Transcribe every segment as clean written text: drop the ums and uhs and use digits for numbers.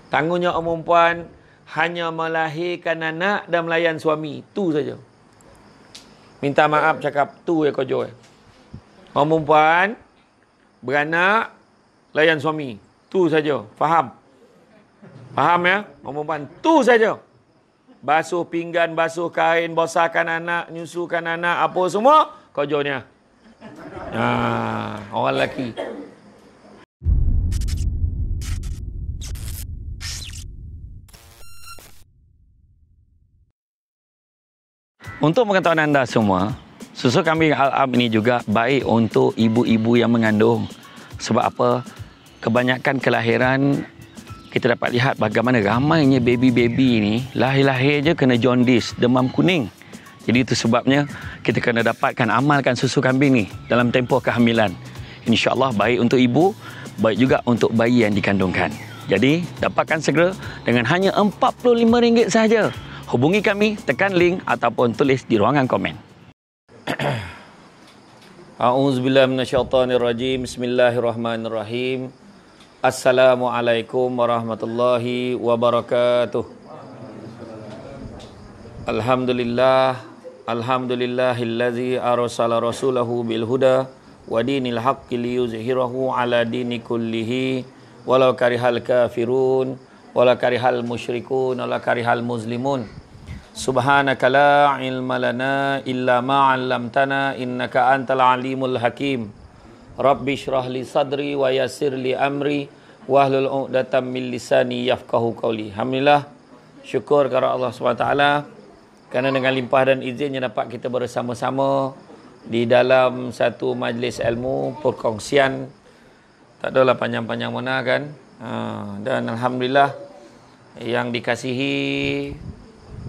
Tanggung jawab orang perempuan hanya melahirkan anak dan melayan suami. Tu saja. Minta maaf cakap tu ya kojo. Orang perempuan beranak, layan suami. Tu saja. Faham? Faham ya? Orang perempuan tu saja. Basuh pinggan, basuh kain, bosahkan anak, nyusukan anak, apa semua kojonya. Orang lelaki. Untuk pengetahuan anda semua, susu kambing Al-Ab ini juga baik untuk ibu-ibu yang mengandung. Sebab apa? Kebanyakan kelahiran, kita dapat lihat bagaimana ramainya baby-baby ini lahir-lahir je kena jaundice, demam kuning. Jadi itu sebabnya kita kena dapatkan amalkan susu kambing ni dalam tempoh kehamilan. InsyaAllah baik untuk ibu, baik juga untuk bayi yang dikandungkan. Jadi dapatkan segera dengan hanya RM45 sahaja. Hubungi kami, tekan link ataupun tulis di ruangan komen. A'udzubillahi minasyaitonirrajim. Bismillahirrahmanirrahim. Assalamualaikum warahmatullahi wabarakatuh. Alhamdulillah, alhamdulillahillazi arsala rasulahu bil huda wa dinil haqqi liyuzhirahu ala dini kullihi walau karihal kafirun wala karihal musyrikun wala karihal muslimun. Subhanaka la ilma lana illa ma 'allamtana innaka antal alimul hakim. Rabbi shrah li sadri wa yassir li amri wahlul 'uqdatam min lisani yafqahu qawli. Alhamdulillah, syukur kepada Allah SWT kerana dengan limpah dan izinnya dapat kita bersama-sama di dalam satu majlis ilmu perkongsian. Tak adalah panjang-panjang mana kan. Dan alhamdulillah yang dikasihi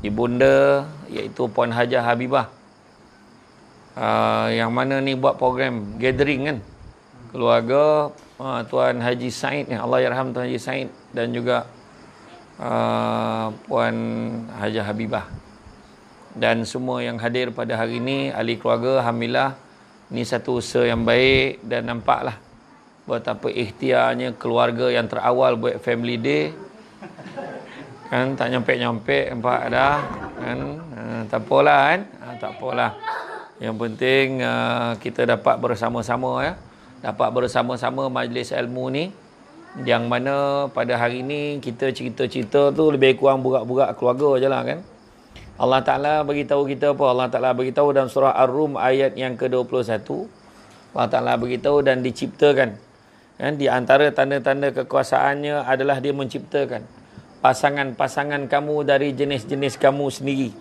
ibunda iaitu Puan Hajah Habibah, yang mana ni buat program gathering kan, keluarga Tuan Haji Said, Allah yarham Tuan Haji Said, dan juga Puan Hajah Habibah dan semua yang hadir pada hari ini, ahli keluarga. Alhamdulillah, ni satu usaha yang baik dan nampaklah betapa ikhtiarnya keluarga yang terawal buat family day kan, tak nyampe-nyampe nampak dah kan. Tak apalah kan, tak apalah. Yang penting kita dapat bersama-sama ya, dapat bersama-sama majlis ilmu ni, yang mana pada hari ni kita cerita-cerita tu lebih kurang burak-burak keluarga je lah kan. Allah Ta'ala beritahu kita apa? Allah Ta'ala beritahu dalam surah Ar-Rum ayat yang ke-21. Allah Ta'ala beritahu dan diciptakan kan, di antara tanda-tanda kekuasaannya adalah dia menciptakan pasangan-pasangan kamu dari jenis-jenis kamu sendiri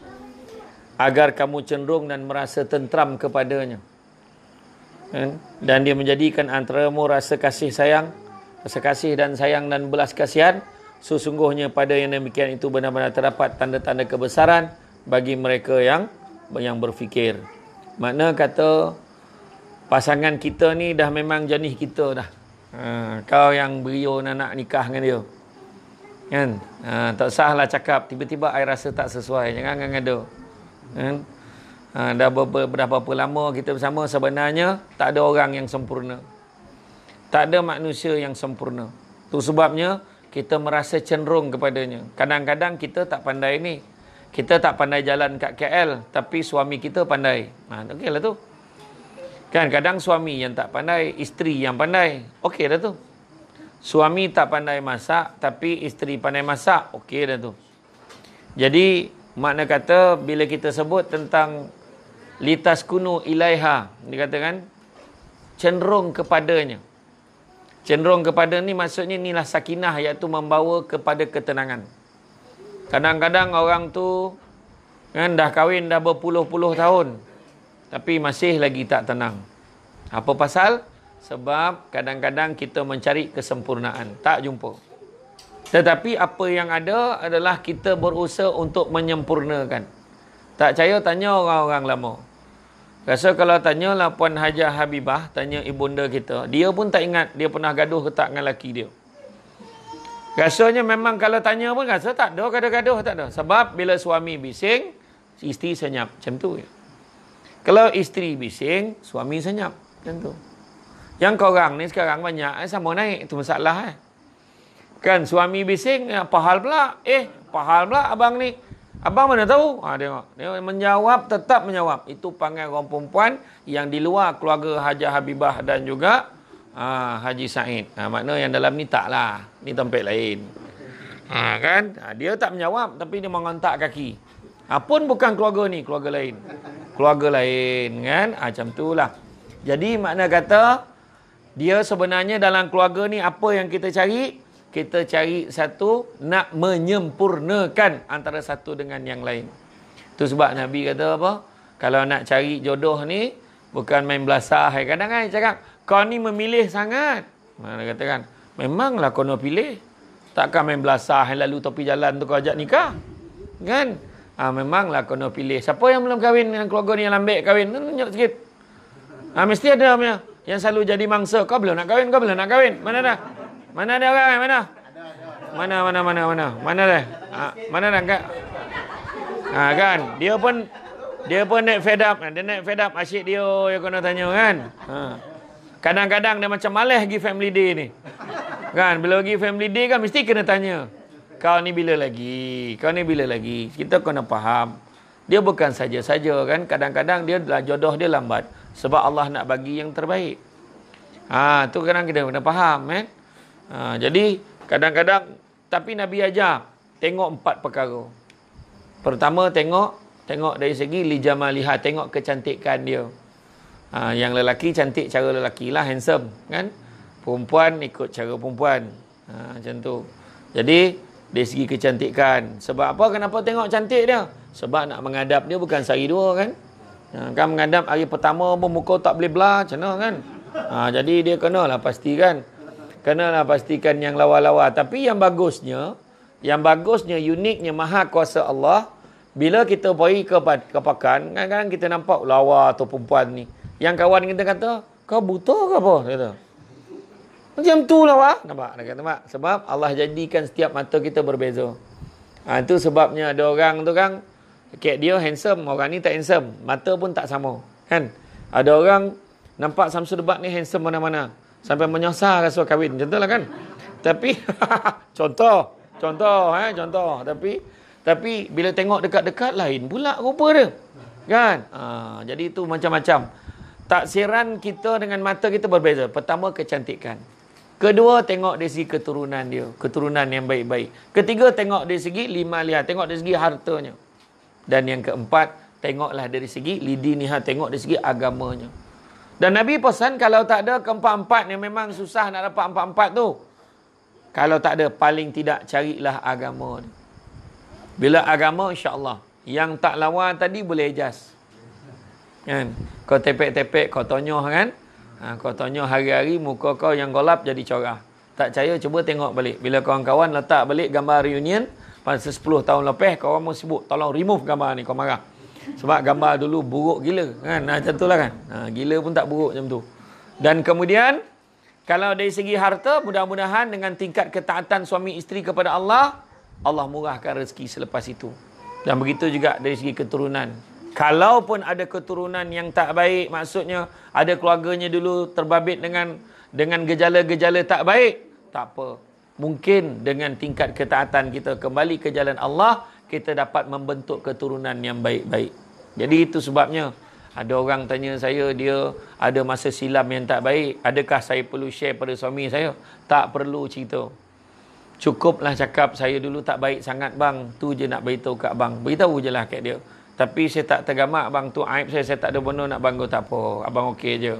agar kamu cenderung dan merasa tentram kepadanya kan? Dan dia menjadikan antaramu rasa kasih sayang, rasa kasih dan sayang dan belas kasihan. Sesungguhnya pada yang demikian itu benar-benar terdapat tanda-tanda kebesaran bagi mereka yang berfikir. Makna kata pasangan kita ni dah memang jenis kita dah. Kau yang berio nak nikah dengan dia kan, tak sahlah cakap tiba-tiba I rasa tak sesuai, jangan ngada kan. Dah berapa lama kita bersama, sebenarnya tak ada orang yang sempurna, tak ada manusia yang sempurna. Tu sebabnya kita merasa cenderung kepadanya. Kadang-kadang kita tak pandai ni, kita tak pandai jalan kat KL, tapi suami kita pandai. Okey lah tu kan. Kadang suami yang tak pandai, isteri yang pandai. Okey dah tu. Suami tak pandai masak, tapi isteri pandai masak. Okey dah tu. Jadi makna kata bila kita sebut tentang litaskunu ilaiha, dikatakan cenderung kepadanya. Cenderung kepada ni maksudnya inilah sakinah, iaitu membawa kepada ketenangan. Kadang-kadang orang tu kan dah kahwin dah berpuluh-puluh tahun tapi masih lagi tak tenang. Apa pasal? Sebab kadang-kadang kita mencari kesempurnaan, tak jumpa. Tetapi apa yang ada adalah kita berusaha untuk menyempurnakan. Tak percaya tanya orang-orang lama. Rasa kalau tanyalah Puan Hajah Habibah, tanya ibunda kita, dia pun tak ingat dia pernah gaduh ke tak dengan lelaki dia. Rasanya memang kalau tanya pun rasa tak ada gaduh-gaduh, tak ada. Sebab bila suami bising, isteri senyap. Macam tu je. Kalau isteri bising, suami senyap. Macam tu. Yang korang ni sekarang banyak sama naik. Itu masalah. Kan suami bising, apa hal pula? Apa hal pula abang ni? Abang mana tahu? Tengok. Dia menjawab, tetap menjawab. Itu panggil orang perempuan yang di luar keluarga Hajah Habibah dan juga Haji Said. Makna yang dalam ni taklah. Ni tempat lain. Kan? Dia tak menjawab tapi dia mengontak kaki. Pun bukan keluarga ni, keluarga lain. Keluarga lain kan? Macam itulah. Jadi makna kata dia sebenarnya dalam keluarga ni apa yang kita cari? Kita cari satu nak menyempurnakan antara satu dengan yang lain. Itu sebab Nabi kata apa? Kalau nak cari jodoh ni bukan main belasah. Kadang kan cakap kau ni memilih sangat. Mana katakan memanglah kau nak pilih. Takkan main belasah lalu topi jalan tu kau ajak nikah. Kan? Memanglah kau nak pilih. Siapa yang belum kahwin dengan keluarga ni yang lambat kahwin? Tunjuk sikit. Mesti ada punya yang selalu jadi mangsa. Kau belum nak kahwin, kau belum nak kahwin. Mana dah? Mana ada orang? Mana? Mana dah? Mana dah enggak? Kan? Dia pun naik fed up. Dia naik fed up asyik dia yang kena tanya kan. Kadang-kadang dia macam malas pergi family day ni. Kan? Bila pergi family day kan mesti kena tanya. Kau ni bila lagi? Kau ni bila lagi? Kita kena faham. Dia bukan saja-saja kan. Kadang-kadang dia jodoh dia lambat. Sebab Allah nak bagi yang terbaik. Tu kadang kita kena faham kan. Jadi kadang-kadang tapi Nabi ajar tengok 4 perkara. Pertama tengok dari segi lijamaliha, tengok kecantikan dia. Yang lelaki cantik cara lelaki lah, handsome kan. Perempuan ikut cara perempuan. Macam tu. Jadi dari segi kecantikan. Sebab apa? Kenapa tengok cantik dia? Sebab nak menghadap dia bukan sehari dua kan. Kan menghadap hari pertama pun muka tak boleh belah macam mana kan. Jadi dia kenalah pastikan. Kenalah pastikan yang lawa-lawa. Tapi yang bagusnya, uniknya maha kuasa Allah, bila kita pergi ke pakan, kadang-kadang kita nampak lawa atau perempuan ni. Yang kawan kita kata, kau buta ke apa? Kata. Macam tu lawa. Nampak? Nampak? Sebab Allah jadikan setiap mata kita berbeza. Itu sebabnya ada orang tu kan, kayak dia handsome, orang ni tak handsome. Mata pun tak sama. Kan? Ada orang nampak Samsul Debat ni handsome mana-mana. Sampai menyosah rasa kahwin. Macam tu lah kan. Tapi, contoh. Tapi, bila tengok dekat-dekat lain pula rupa dia. Kan? Jadi itu macam-macam. Taksiran kita dengan mata kita berbeza. Pertama, kecantikan. Kedua, tengok dari segi keturunan dia. Keturunan yang baik-baik. Ketiga, tengok dari segi lima lihat. Tengok dari segi hartanya. Dan yang keempat, tengoklah dari segi lidiniha. Tengok dari segi agamanya. Dan Nabi pesan kalau tak ada keempat-empat yang memang susah nak dapat empat-empat tu. Kalau tak ada, paling tidak carilah agama. Bila agama, insya-Allah. Yang tak lawa tadi boleh adjust. Kan? Kau tepek-tepek, kau tonyoh kan? Kau tonyoh hari-hari, muka kau yang golap jadi corah. Tak percaya, cuba tengok balik. Bila kawan-kawan letak balik gambar reunion, pada 10 tahun lepas, kau orang mau sibuk, tolong remove gambar ni, kau marah. Sebab gambar dulu buruk gila kan. Macam tu lah kan. Gila pun tak buruk macam tu. Dan kemudian kalau dari segi harta, mudah-mudahan dengan tingkat ketaatan suami isteri kepada Allah, Allah murahkan rezeki selepas itu. Dan begitu juga dari segi keturunan. Kalaupun ada keturunan yang tak baik, maksudnya ada keluarganya dulu terbabit dengan gejala-gejala tak baik, tak apa. Mungkin dengan tingkat ketaatan kita kembali ke jalan Allah, kita dapat membentuk keturunan yang baik-baik. Jadi itu sebabnya ada orang tanya saya, dia ada masa silam yang tak baik. Adakah saya perlu share pada suami saya? Tak perlu cerita. Cukuplah cakap saya dulu tak baik sangat bang. Tu je nak beritahu kat abang. Beritahu je lah kat dia. Tapi saya tak tergamak bang, tu aib saya tak ada benda nak bangga, tak apa. Abang okey je.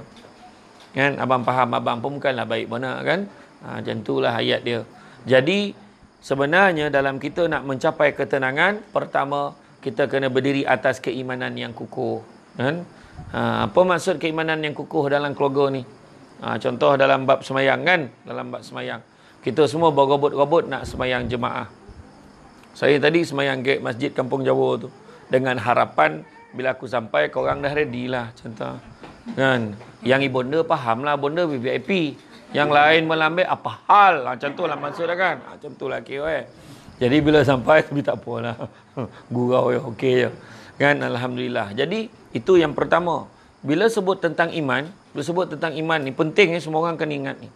Kan? Abang faham, abang pun bukanlah baik benar kan? Macam itulah ayat dia. Jadi sebenarnya dalam kita nak mencapai ketenangan, pertama kita kena berdiri atas keimanan yang kukuh. Kan? Apa maksud keimanan yang kukuh dalam keluarga ni? Contoh dalam bab semayang kan? Dalam bab semayang. Kita semua bergobot-gobot nak semayang jemaah. Saya tadi semayang ke masjid Kampung Jawa tu. Dengan harapan bila aku sampai korang dah ready lah. Contoh. Kan? Yang ibunda faham lah, bonda VIP. Yang lain melambai apa hal? Macam tu lah maksudnya kan? Macam tu lah kira. Jadi bila sampai, tapi tak apalah. Gurau ya, okey je. Kan? Alhamdulillah. Jadi itu yang pertama. Bila sebut tentang iman ni penting ni, semua orang kena ingat ni.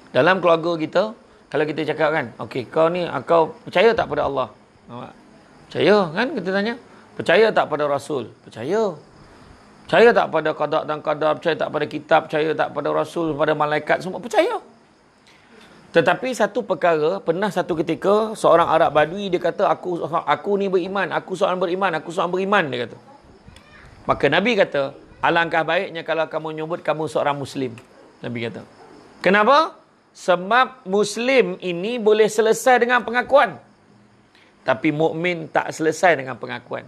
Dalam keluarga kita, Kalau kita cakap kan, okey, kau ni, kau percaya tak pada Allah? Percaya kan, kita tanya. Percaya tak pada Rasul? Percaya. Percaya tak pada qada dan qadar? Percaya tak pada kitab? Percaya tak pada Rasul, pada malaikat? Semua percaya. Tetapi satu perkara, pernah satu ketika seorang Arab Badui dia kata, aku ni beriman, aku seorang beriman, aku seorang beriman, dia kata. Maka Nabi kata, alangkah baiknya kalau kamu nyebut kamu seorang Muslim. Nabi kata. Kenapa? Sebab Muslim ini boleh selesai dengan pengakuan. Tapi mukmin tak selesai dengan pengakuan.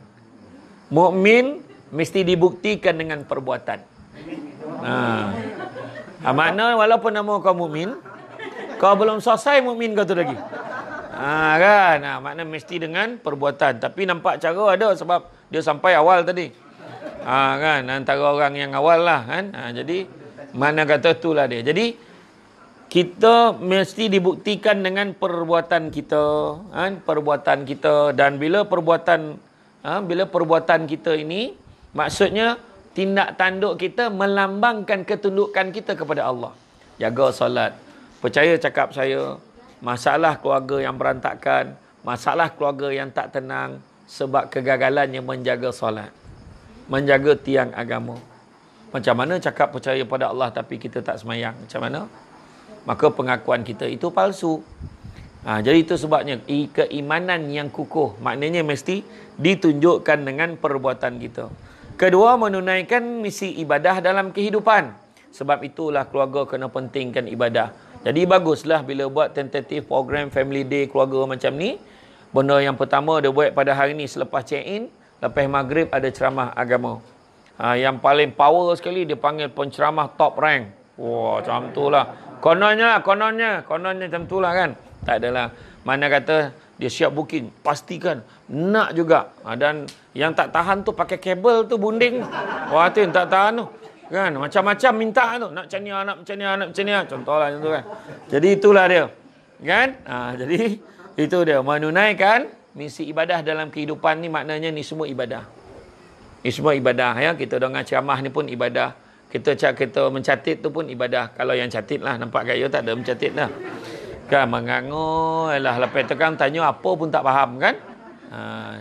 Mukmin mesti dibuktikan dengan perbuatan. Makna walaupun nama kau mukmin, kau belum selesai mukmin kau tu lagi. Kan? Makna mesti dengan perbuatan. Tapi nampak cara ada sebab dia sampai awal tadi. Kan? Antara orang yang awal lah. Kan? Jadi, mana kata itulah dia. Jadi, kita mesti dibuktikan dengan perbuatan kita. Kan? Perbuatan kita. Dan bila perbuatan kita ini, maksudnya, tindak tanduk kita melambangkan ketundukan kita kepada Allah. Jaga solat. Percaya cakap saya, masalah keluarga yang berantakan, masalah keluarga yang tak tenang, sebab kegagalannya menjaga solat. Menjaga tiang agama. Macam mana cakap percaya pada Allah tapi kita tak semayang? Macam mana? Maka pengakuan kita itu palsu. Jadi itu sebabnya keimanan yang kukuh. Maknanya mesti ditunjukkan dengan perbuatan kita. Kedua, menunaikan misi ibadah dalam kehidupan. Sebab itulah keluarga kena pentingkan ibadah. Jadi baguslah bila buat tentative program family day keluarga macam ni. Benda yang pertama dia buat pada hari ni selepas check-in, lepas maghrib ada ceramah agama. Yang paling power sekali dia panggil penceramah top rank. Wah, macam tu lah. Kononnya macam tu lah kan. Tak adalah. Mana kata dia siap booking, pastikan nak juga. Dan yang tak tahan tu pakai kabel tu bunding. Wah, tu yang tak tahan tu. Kan, macam-macam minta tu. Nak macam ni. Contohlah macam tu kan. Jadi itulah dia. Kan? Jadi itu dia. Menunaikan misi ibadah dalam kehidupan ni maknanya ni semua ibadah. Ni semua ibadah ya. Kita dengar ceramah ni pun ibadah. Kita mencatat tu pun ibadah. Kalau yang catat lah. Nampak gaya tak ada mencatat lah. Kan, mengangur lah. Lepas tu kan tanya apa pun tak faham kan.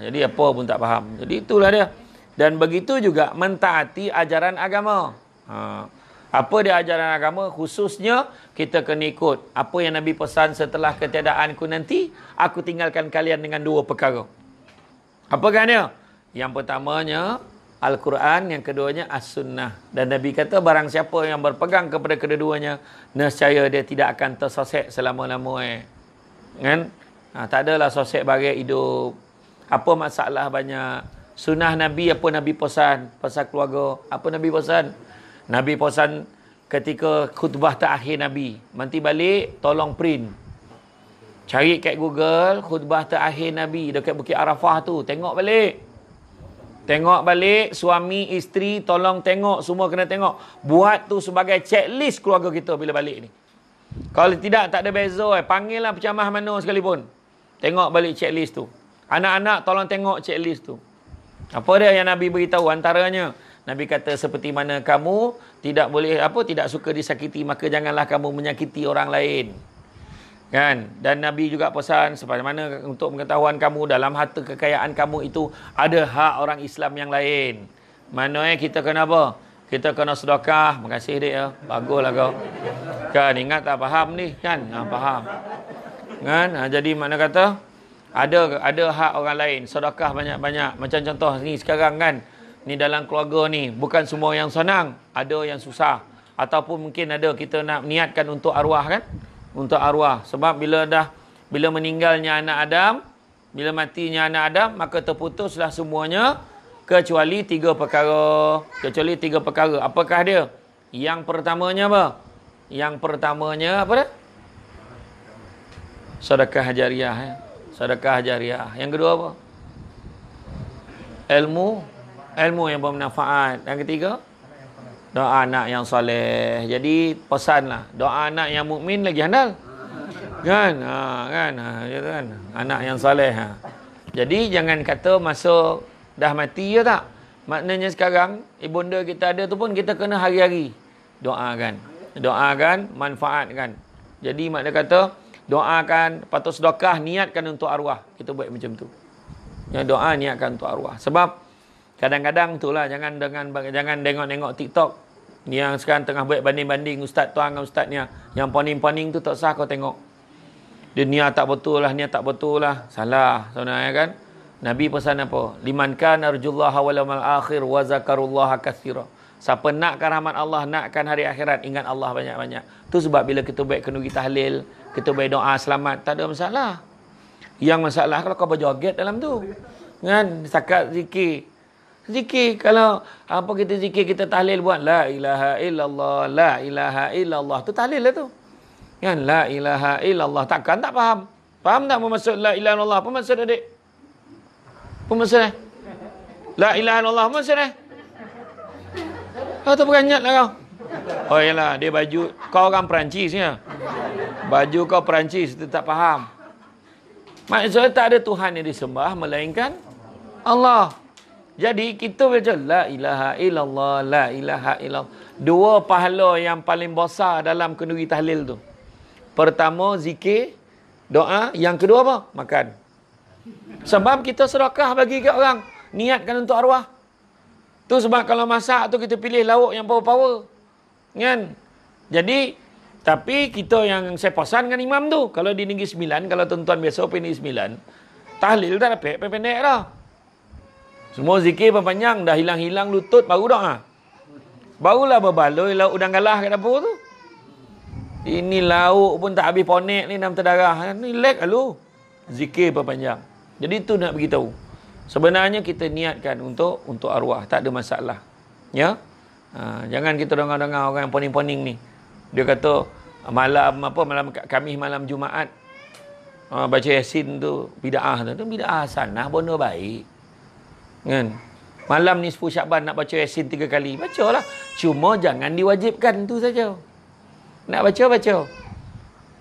Jadi apa pun tak faham. Jadi itulah dia. Dan begitu juga mentaati ajaran agama. Apa dia ajaran agama? Khususnya kita kena ikut apa yang Nabi pesan setelah ketiadaanku nanti, aku tinggalkan kalian dengan dua perkara. Apakah dia? Yang pertamanya Al-Quran, yang keduanya As-Sunnah. Dan Nabi kata barang siapa yang berpegang kepada kedua-duanya, nescaya dia tidak akan tersosek selama-lamanya. Kan? Tak adalah sosek bagai hidup. Apa masalah banyak? Sunnah Nabi, apa Nabi pesan? Pasal keluarga. Apa Nabi pesan? Nabi pesan ketika khutbah terakhir Nabi. Nanti balik, tolong print. Cari kat Google, khutbah terakhir Nabi dekat Bukit Arafah tu. Tengok balik. Tengok balik, suami, isteri, tolong tengok. Semua kena tengok. Buat tu sebagai checklist keluarga kita bila balik ni. Kalau tidak, tak ada beza. Panggillah penceramah mana sekalipun. Tengok balik checklist tu. Anak-anak, tolong tengok checklist tu. Apa dia yang Nabi beritahu? Antaranya, Nabi kata seperti mana kamu tidak suka disakiti, maka janganlah kamu menyakiti orang lain. Kan? Dan Nabi juga pesan seperti mana untuk pengetahuan kamu dalam harta kekayaan kamu itu ada hak orang Islam yang lain. Mana kita kena apa? Kita kena sedekah. Makasih dek ya. Baguslah kau. Kan ingat tak faham ni kan? Faham. Kan? Jadi mana kata ada hak orang lain, sedekah banyak-banyak. Macam contoh ni sekarang kan, ni dalam keluarga ni, bukan semua yang senang, ada yang susah. Ataupun mungkin ada kita nak niatkan untuk arwah kan? Untuk arwah. Sebab bila meninggalnya anak Adam, bila matinya anak Adam, maka terputuslah semuanya kecuali tiga perkara. Apakah dia? Yang pertamanya apa? Sedekah jariah ya. Sedekah jariah. Yang kedua apa? Ilmu yang bermanfaat. Yang ketiga, doa anak yang soleh. Jadi pesanlah, doa anak yang mukmin lagi handal. Kan? Kan? Anak yang soleh. Jadi jangan kata masa dah mati ya tak. Maknanya sekarang ibunda kita ada tu pun kita kena hari-hari doakan, manfaatkan. Jadi makna kata doakan, lepas tu sedekah, niatkan untuk arwah. Kita buat macam tu. Yang doa niatkan untuk arwah. Sebab kadang-kadang itulah jangan tengok TikTok. Ni yang sekarang tengah buat banding-banding ustaz tuan dengan ustaz ni. Yang poning-poning tu tak sah kau tengok. Dia niat tak betul lah. Salah sebenarnya kan. Nabi pesan apa? Liman kana arjullaha wal yawmal akhir wa zakarullaha katsira. Siapa nakkan rahmat Allah, nakkan hari akhirat, ingat Allah banyak-banyak. Tu sebab bila kita buat kenduri tahlil, kita buat doa selamat, tak ada masalah. Yang masalah kalau kau berjoget dalam tu. Kan? Setakat zikir. Zikir. Kalau apa kita zikir, kita tahlil buat. La ilaha illallah, la ilaha illallah. Tu tahlil lah tu. Kan? La ilaha illallah. Takkan tak faham? Faham tak maksud la ilaha illallah? Apa maksud adik? Apa maksud eh? La ilaha illallah. Apa maksud eh? Kau tu beranyat lah kau. Oh iyalah, dia baju. Kau orang Perancis ya. Baju kau Perancis, dia tak faham. Maksudnya tak ada Tuhan yang disembah melainkan Allah. Jadi kita baca la ilaha illallah, la ilaha illallah. Dua pahala yang paling besar dalam kenduri tahlil tu. Pertama zikir, doa. Yang kedua apa? Makan. Sebab kita sedekah bagi ke orang. Niatkan untuk arwah. Tu sebab kalau masak tu kita pilih lauk yang power-power. Kan? Jadi, tapi kita yang saya pesan dengan imam tu. Kalau di Negeri Sembilan, kalau tuan-tuan biasa pergi Negeri Sembilan, tahlil dah pendek dah. Semua zikir berpanjang, dah hilang-hilang lutut, baru doa. Barulah berbaloi lauk udang galah kat dapur tu. Ini lauk pun tak habis ponek ni dalam terdarah. Ni lag lalu. Zikir berpanjang. Jadi tu nak beritahu. Sebenarnya kita niatkan untuk arwah, tak ada masalah. Ya? Jangan kita dengar-dengar orang yang poning-poning ni. Dia kata malam Khamis malam Jumaat baca Yasin tu bid'ah tu. Bid'ah sanah bono baik. Kan? Malam nisfu Syakban nak baca Yasin 3 kali. Bacalah. Cuma jangan diwajibkan tu saja. Nak baca.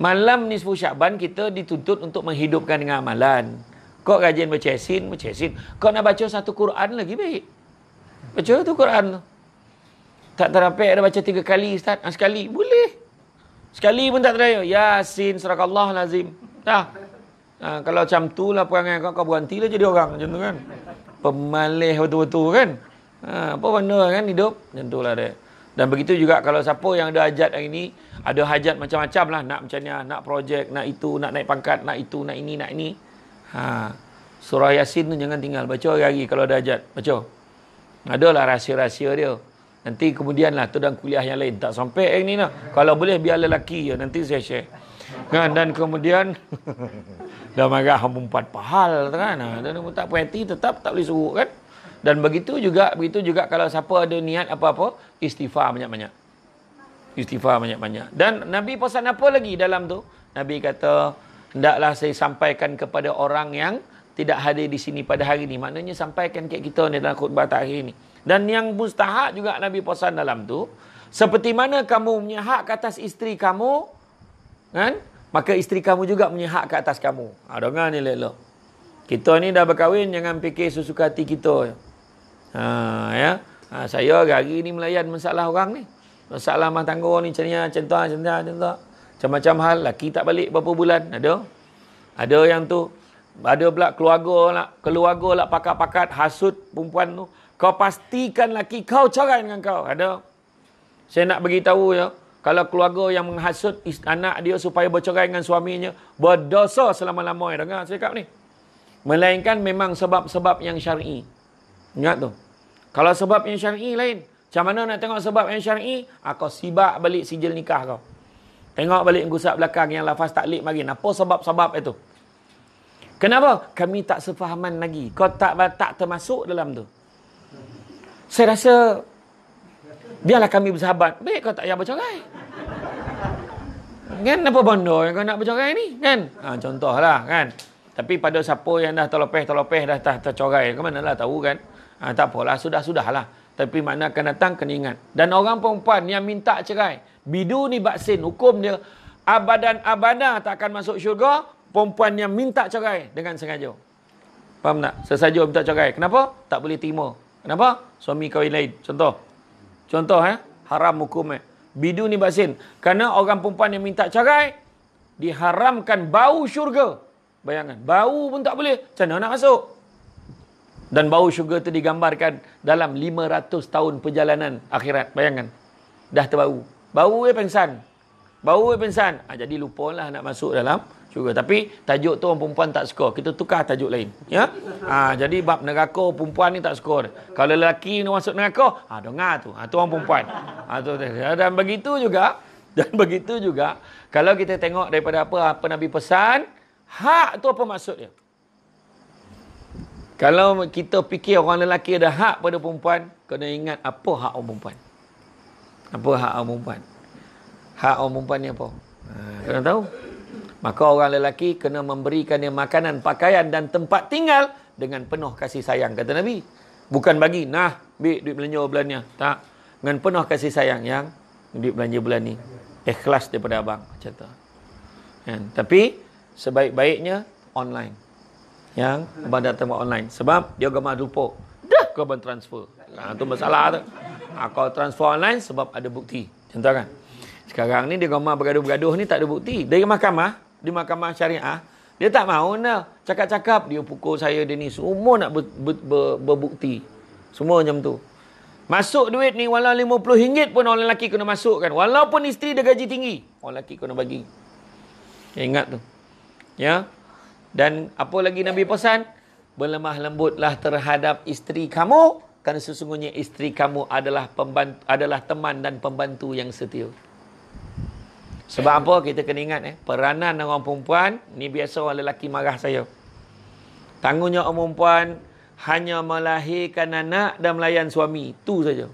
Malam nisfu Syakban kita dituntut untuk menghidupkan dengan amalan. Kau rajin baca Yasin. Kau nak baca satu Quran lagi baik. Baca tu Quran tu. Tak terapai ada baca 3 kali Ustaz. Sekali. Boleh. Sekali pun tak teraya. Yasin, surakallah lazim. Dah. Kalau macam tu lah perangai kau berhentilah jadi orang. Macam tu kan. Pemalih betul-betul kan. Apa benda kan hidup. Macam tu lah dia. Dan begitu juga kalau siapa yang ada hajat hari ni. Ada hajat macam-macam lah. Nak macam ni. Nak projek. Nak itu. Nak naik pangkat. Nak itu. Nak ini. Nak ini. Surah Yasin tu jangan tinggal. Baca hari-hari kalau ada hajat. Baca. Adalah rahsia-rahsia dia. Nanti kemudian lah tu dalam kuliah yang lain. Tak sampai hari ni lah. Kalau boleh biar lelaki je. Nanti saya share. Kan? Dan kemudian dah marah 4 pahal kan. Dan tak puas hati tetap tak boleh suruh kan. Dan begitu juga kalau siapa ada niat apa-apa, istighfar banyak-banyak. Istighfar banyak-banyak. Dan Nabi pesan apa lagi dalam tu? Nabi kata, hendaklah saya sampaikan kepada orang yang tidak hadir di sini pada hari ini. Maknanya sampaikan kat kita ni dalam khutbah takhir ni. Dan yang mustahak juga Nabi pesan dalam tu, seperti mana kamu punya hak ke atas isteri kamu, kan? Maka isteri kamu juga punya hak ke atas kamu. Dengar ni elok. Kita ni dah berkahwin, jangan fikir sesuka hati kita. Saya hari ni melayan masalah orang ni. Masalah rumah tangga ni contoh. Macam-macam hal, laki tak balik berapa bulan. Ada yang tu. Ada pula keluarga lah pakat-pakat hasut perempuan tu. Kau pastikan laki kau cerai dengan kau. Ada. Saya nak beritahu ya. Kalau keluarga yang menghasut anak dia supaya bercerai dengan suaminya, berdosa selama-lamanya. Dengar saya cakap ni. Melainkan memang sebab-sebab yang syar'i. Ingat tu. Kalau sebab yang syar'i lain. Macam mana nak tengok sebab yang syar'i? Kau sibak balik sijil nikah kau. Tengok balik gusap belakang yang lafaz taklid mari. Apa sebab-sebab itu? Kenapa? Kami tak sefahaman lagi. Kau tak termasuk dalam tu. Saya rasa biarlah kami bersahabat. Baik kau tak payah bercerai. Kan apa benda yang kau nak bercerai ni? Kan? Contohlah kan. Tapi pada siapa yang dah terlepeh dah tercerai. Ke mana lah tahu kan? Tak apalah. Sudah-sudahlah. Tapi makna akan datang kena ingat. Dan orang perempuan yang minta cerai. Bidu ni baksin. Hukum dia. Abadan tak akan masuk syurga. Perempuan yang minta cerai dengan sengaja. Faham tak? Sesaja minta cerai. Kenapa? Tak boleh terima. Kenapa? Suami kahwin lain. Contoh haram hukum. Bidu ni baksin. Kerana orang perempuan yang minta cerai, diharamkan bau syurga. Bayangkan, bau pun tak boleh. Macam mana nak masuk? Dan bau syurga itu digambarkan dalam 500 tahun perjalanan akhirat. Bayangkan. Dah terbau. Bau pengsan. Bau pengsan. Jadi lupalah nak masuk dalam syurga. Tapi tajuk tu orang perempuan tak suka. Kita tukar tajuk lain. Ya? Jadi bab neraka perempuan ni tak suka. Kalau lelaki ni masuk neraka, dengar tu. Tu orang perempuan. Dan begitu juga, kalau kita tengok daripada apa Nabi pesan, hak tu apa maksudnya? Kalau kita fikir orang lelaki ada hak pada perempuan, kena ingat apa hak orang perempuan. Apa hak orang perempuan? Hak orang perempuan ni apa? Kena tahu. Maka orang lelaki kena memberikan dia makanan, pakaian dan tempat tinggal dengan penuh kasih sayang, kata Nabi. Bukan bagi, duit belanja bulan ni. Tak. Dengan penuh kasih sayang yang duit belanja bulan ni. Ikhlas daripada abang. Macam tu. Tapi, sebaik-baiknya online. Yang abang datang online. Sebab dia gambar lupa. Dah kau abang transfer. Itu masalah tu. Kau transfer online sebab ada bukti. Contoh kan? Sekarang ni dia gambar bergaduh-bergaduh ni tak ada bukti. Dari mahkamah, di mahkamah syariah, dia tak mahu nak cakap-cakap dia pukul saya, dia ni semua nak berbukti. Semua macam tu. Masuk duit ni walau RM50 pun orang lelaki kena masukkan. Walaupun isteri dia gaji tinggi, orang lelaki kena bagi. Ingat tu. Ya. Dan apa lagi Nabi pesan? Berlemah lembutlah terhadap isteri kamu, kerana sesungguhnya isteri kamu adalah teman dan pembantu yang setia. Sebab apa? Kita kena ingat peranan orang perempuan ni biasa orang lelaki marah saya. Tanggungjawab orang perempuan hanya melahirkan anak dan melayan suami. Tu saja.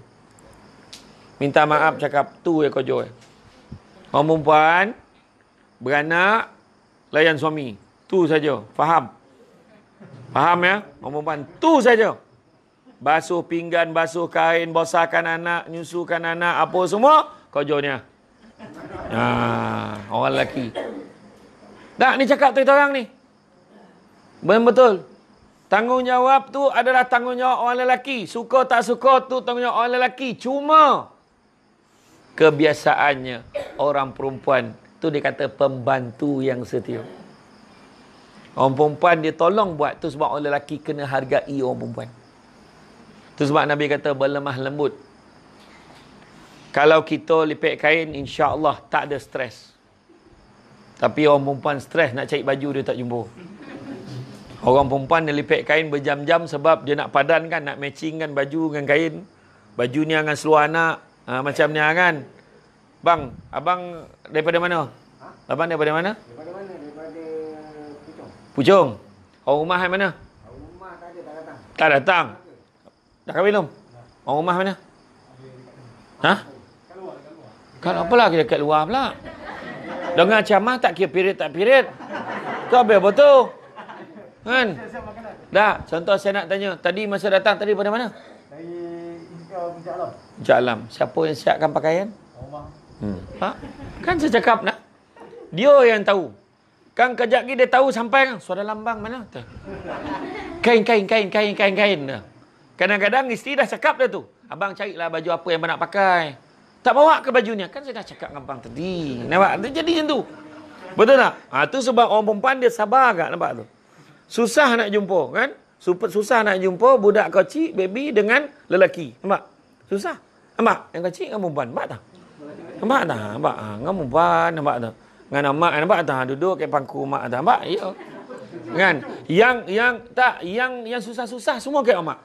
Minta maaf cakap tu kau jual. Orang perempuan beranak, layan suami. Tu saja. Faham? Faham ya? Orang perempuan tu saja. Basuh pinggan, basuh kain, bosahkan anak, nyusukan anak, apa semua kau jualnya. Orang lelaki. Tak, ni cakap tu orang ni. Betul. Tanggungjawab tu adalah tanggungjawab orang lelaki. Suka tak suka tu tanggungjawab orang lelaki. Cuma kebiasaannya orang perempuan tu dia kata pembantu yang setia. Orang perempuan dia tolong buat tu sebab orang lelaki kena hargai orang perempuan. Tu sebab Nabi kata berlemah lembut. Kalau kita lipat kain, insya-Allah tak ada stres. Tapi orang perempuan stres nak cari baju dia tak jumpa. Orang perempuan dia lipat kain berjam-jam sebab dia nak padankan, nak matchingkan baju dengan kain. Baju ni dengan seluar anak, macam ni kan. Bang, abang daripada mana? Abang daripada mana? Daripada mana? Daripada Puchong. Puchong. Orang rumah yang mana? Orang rumah tak ada, tak datang. Tak datang. Dah kahwin belum? Orang rumah mana? Kalau apalah kita kat luar pula. Dengar ceramah tak kira period tak period. Tu habis apa tu? Kan? Dah, contoh saya nak tanya. Tadi masa datang tadi pada mana? Dari Puncak Alam. Puncak Alam. Siapa yang siapkan pakaian? Rumah. Kan saya cakap nak. Dia yang tahu. Kan kejap lagi dia tahu sampai kan. Suara lambang mana? Kain. Kadang-kadang isteri dah cakap dah tu. Abang carilah baju apa yang abang nak pakai. Tak bawa ke bajunya. Kan saya dah cakap dengan abang tadi. Nampak? Dia jadi macam tu. Betul tak? Tu sebab orang perempuan dia sabar agak. Nampak tu? Susah nak jumpa. Kan? Susah nak jumpa budak kecil, baby dengan lelaki. Nampak? Susah. Nampak? Yang kecil dengan perempuan. Nampak tak? Nampak tak? Nampak? Dengan perempuan. Nampak tak? Dengan mak. Nampak tak? Duduk kat pangku mak. Nampak? Ya. Kan? Yang susah-susah semua kat mak.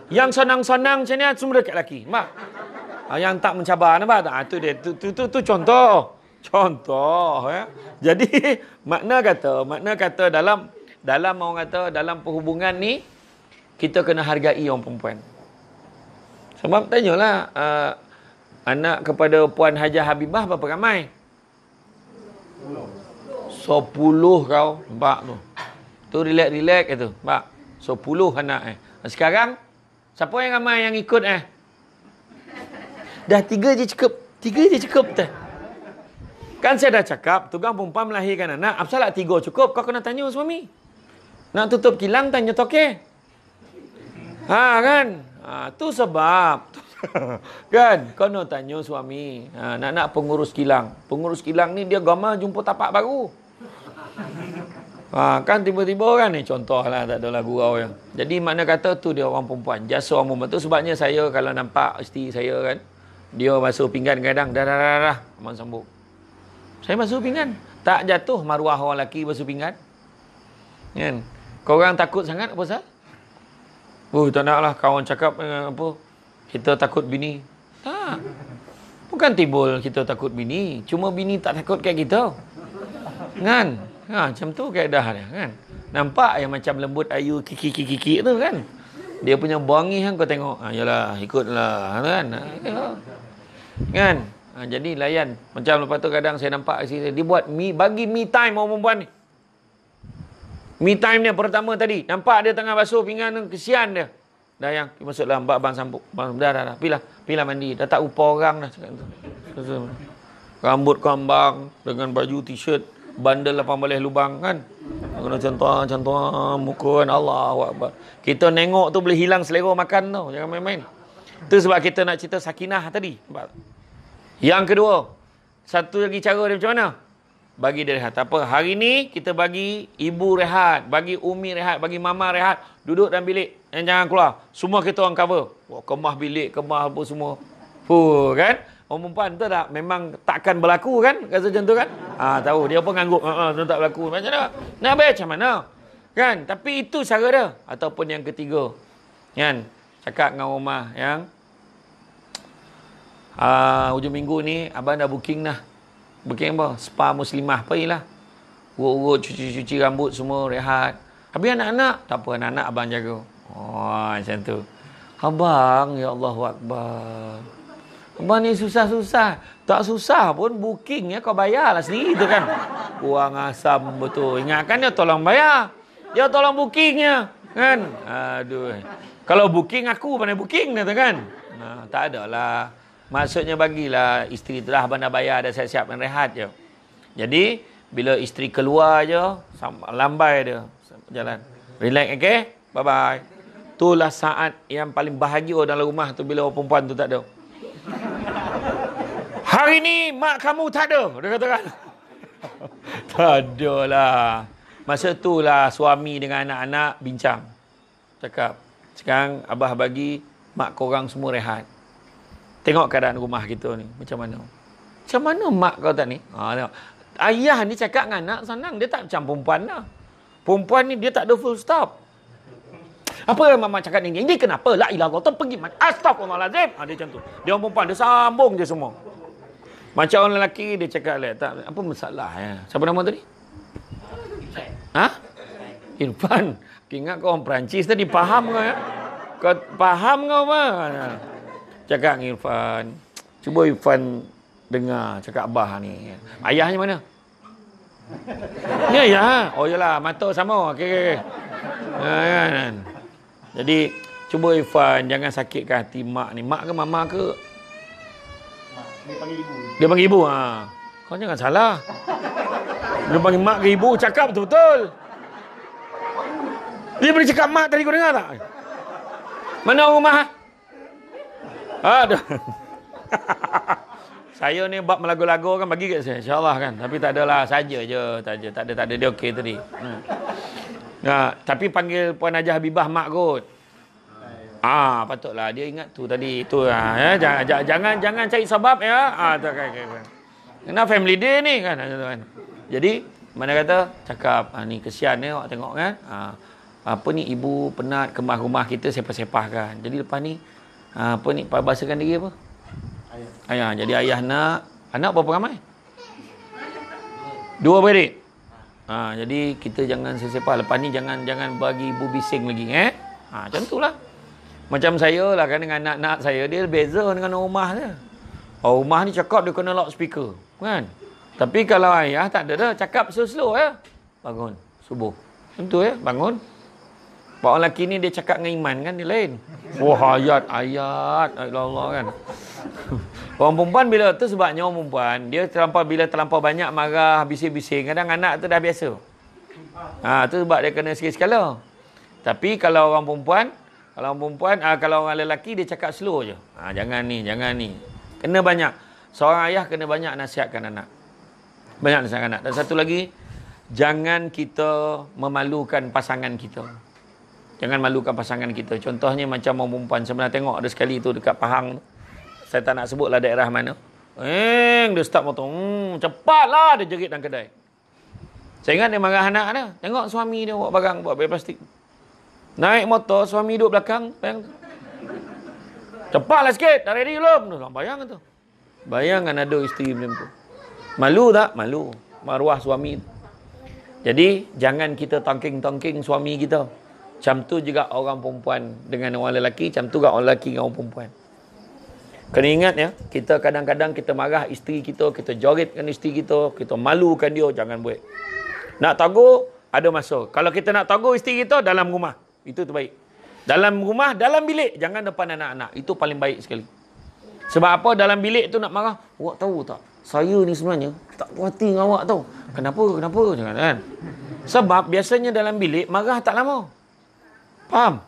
Yang senang-senang macam ni semua dekat lelaki. Nampak? Yang tak mencabar, nampak tak? Tu dia. Tu contoh. Contoh. Ya. Jadi, makna kata dalam orang kata, dalam perhubungan ni, kita kena hargai orang perempuan. Sebab tanyalah, anak kepada Puan Hajah Habibah berapa ramai? 10 kau. Nampak tu. Tu relax tu. Nampak? 10 anak Sekarang, siapa yang ramai yang ikut Dah 3 je cukup tak? Kan saya dah cakap, tugas perempuan melahirkan anak. Apa salah 3 cukup? Kau kena tanya suami. Nak tutup kilang, tanya toke. Kan? Tu sebab. Kan? Kau nak tanya suami. Nak pengurus kilang. Pengurus kilang ni dia gama jumpa tapak baru. Kan tiba-tiba kan ni contoh lah, tak adalah gurau yang. Jadi mana kata tu dia orang perempuan. Jasa orang perempuan tu sebabnya saya kalau nampak isteri saya kan, dia basuh pinggan kadang dah. Aman sambung. Saya basuh pinggan. Tak jatuh maruah orang lelaki basuh pinggan. Kan? Korang takut sangat apa pasal? Tak naklah kawan cakap apa, kita takut bini. Tak. Bukan timbul kita takut bini. Cuma bini tak takut kat kita. Kan? Macam tu keadaan dia kan. Nampak yang macam lembut ayu kiki tu kan. Dia punya wangi kan kau tengok. Yalah, ikutlah kan. Kan? Jadi layan. Macam lepas tu kadang saya nampak isteri saya, dia buat bagi me time orang perempuan ni. Me time dia pertama tadi. Nampak dia tengah basuh pinggan, kesian dia. Dah yang masuk dalam abang sambung. Dah. Pilah mandi. Dah tak rupa orang dah cakap tu. Rambut kambang dengan baju t-shirt, bandel 18 lubang kan. Kena cantum muka kan. Allahu Akbar. Kita nengok tu boleh hilang selera makan tu. Jangan main-main. Tu sebab kita nak cerita sakinah tadi. Yang kedua, satu lagi cara dia macam mana? Bagi dia rehat. Tak apa. Hari ni kita bagi ibu rehat, bagi umi rehat, bagi mama rehat. Duduk dalam bilik. Jangan keluar. Semua kita orang cover. Kemah bilik, kemah apa semua. Kan? Orang perempuan tu tak memang takkan berlaku kan? Rasa macam tu kan? Tahu. Dia pun ngangguk. Tu tak berlaku. Macam mana? Nak macam mana? Kan? Tapi itu cara dia. Ataupun yang ketiga. Kan? Cakap dengan rumah yang hujung minggu ni abang dah booking dah. Booking apa? Spa muslimah. Pergilah. Urut-urut, cuci-cuci rambut semua, rehat. Habis anak-anak? Tak apa, anak-anak abang jaga. Macam tu. Abang, ya Allahu Akbar. Abang ni susah-susah. Tak susah pun booking ya, kau bayarlah sendiri tu kan. Kurang asam betul. Ingatkan dia tolong bayar. Dia tolong bookingnya. Kan? Aduh. Kalau booking, aku pandai booking tu kan. Tak ada lah. Maksudnya bagilah isteri tu dah abang dah bayar, dah siap-siap dan rehat je. Jadi, bila isteri keluar je, lambai dia jalan. Relax, okay? Bye-bye. Itulah saat yang paling bahagia dalam rumah tu bila orang perempuan tu tak ada. Hari ni mak kamu tak ada, dia katakan. Tak ada lah. Masa tu lah suami dengan anak-anak bincang. Cakap, sekarang abah bagi mak korang semua rehat. Tengok keadaan rumah kita ni. Macam mana? Macam mana mak kau tak ni? Tengok. Ayah ni cakap dengan anak senang. Dia tak macam perempuan lah. Perempuan ni dia tak ada full stop. Apa yang mama cakap ni? Ini kenapa? La ilah Allah. Pergi. Astagfirullahaladzim. Dia macam tu. Dia orang perempuan. Dia sambung je semua. Macam orang lelaki dia cakap tak, apa masalah ya? Siapa nama tadi? Irfan. Ingat kau orang Perancis tadi. Faham kau ya? Kau faham kau apa? Cakap dengan Irfan. Cuba Irfan dengar cakap abah ni. Ayahnya mana? Ni ayah. Oh yalah, mata sama. Okey. Kan. Jadi cuba Irfan jangan sakitkan hati mak ni. Mak ke mama ke? Dia panggil ibu. Dia panggil ibu. Kau jangan salah. Dia panggil mak ke ibu, cakap betul-betul. Dia boleh cakap mak tadi kau dengar tak? Mana orang rumah? Aduh. Saya ni bab melagu-lagu kan bagi kat saya, insya-Allah kan. Tapi tak adalah, saja je, tak ada dia okey tadi. Tapi panggil Puan Hajah Habibah mak kot. Patutlah dia ingat tu tadi tu ya. Jangan cari sebab ya. Tak kena family day ni kan. Jadi mana kata cakap ni kesian ni awak tengok kan. Apa ni ibu penat kemah rumah kita sepah-sepahkan. Jadi lepas ni apa ni bahasakan diri apa? Ayah. Jadi ayah anak berapa ramai? 2 beradik. Jadi kita jangan sesepah. Lepas ni jangan bagi ibu bising lagi macam itulah. Macam saya lah kan dengan anak-anak saya, dia beza dengan rumah dia. Rumah ni cakap dia kena lock speaker kan. Tapi kalau ayah tak ada dah, cakap slow-slow ya. Bangun subuh. Tentu ya, bangun. Pak orang lelaki ni dia cakap dengan iman kan, dia lain. Wah, ayat Allah kan. Orang perempuan bila tu sebabnya orang perempuan, dia bila terlampau banyak marah, bising-bising, kadang anak tu dah biasa. Tu sebab dia kena sikit sekala. Tapi kalau orang perempuan, Kalau orang perempuan, kalau orang lelaki dia cakap slow je. Jangan ni. Kena banyak. Seorang ayah kena banyak nasihatkan anak. Banyak nasihatkan anak. Dan satu lagi, jangan kita memalukan pasangan kita. Jangan malukan pasangan kita. Contohnya macam orang perempuan. Saya pernah tengok ada sekali tu dekat Pahang. Saya tak nak sebutlah daerah mana. Dia start motor. Cepatlah dia jerit dalam kedai. Saya ingat dia marah anak dia. Tengok suami dia bawa barang, bawa beg plastik. Naik motor, suami duduk belakang. Bayang tu. Cepatlah sikit. Dah ready belum? Bayang tu. Bayangkan ada isteri macam tu. Malu tak? Malu. Maruah suami. Jadi, jangan kita tongking-tongking suami kita. Macam tu juga orang perempuan dengan orang lelaki. Macam tu juga orang lelaki dengan orang perempuan. Kena ingat ya, kita kadang-kadang kita marah isteri kita, kita joritkan isteri kita, kita malukan dia, jangan buat. Nak tagur, ada masa. Kalau kita nak tagur isteri kita, dalam rumah. Itu terbaik. Dalam rumah, dalam bilik. Jangan depan anak-anak. Itu paling baik sekali. Sebab apa dalam bilik tu nak marah? Awak tahu tak? Saya ni sebenarnya tak puas hati dengan awak tau. Kenapa? Jangan kan? Sebab biasanya dalam bilik, marah tak lama. Faham?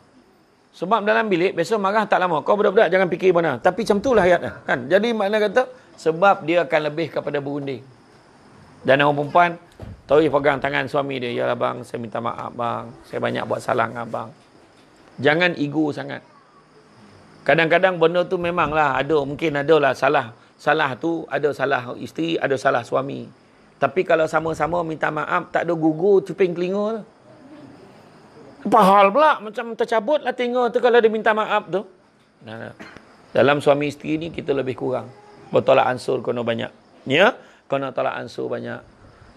Sebab dalam bilik, biasa marah tak lama. Kau budak-budak jangan fikir mana. Tapi macam itulah ayatnya. Kan? Jadi makna kata, sebab dia akan lebih kepada berunding. Dan orang perempuan, tahu pegang tangan suami dia. Ya bang, saya minta maaf bang. Saya banyak buat salah dengan abang. Jangan ego sangat. Kadang-kadang benda tu memanglah ada. Mungkin adalah salah. Salah tu ada salah isteri, ada salah suami. Tapi kalau sama-sama minta maaf, tak ada gugur cuping telinga tu. Pahal pula. Macam tercabut lah telinga tu kalau dia minta maaf tu. Nah. Dalam suami isteri ni kita lebih kurang. Bertolak ansur kena banyak. Ya? Kena tolak ansur banyak.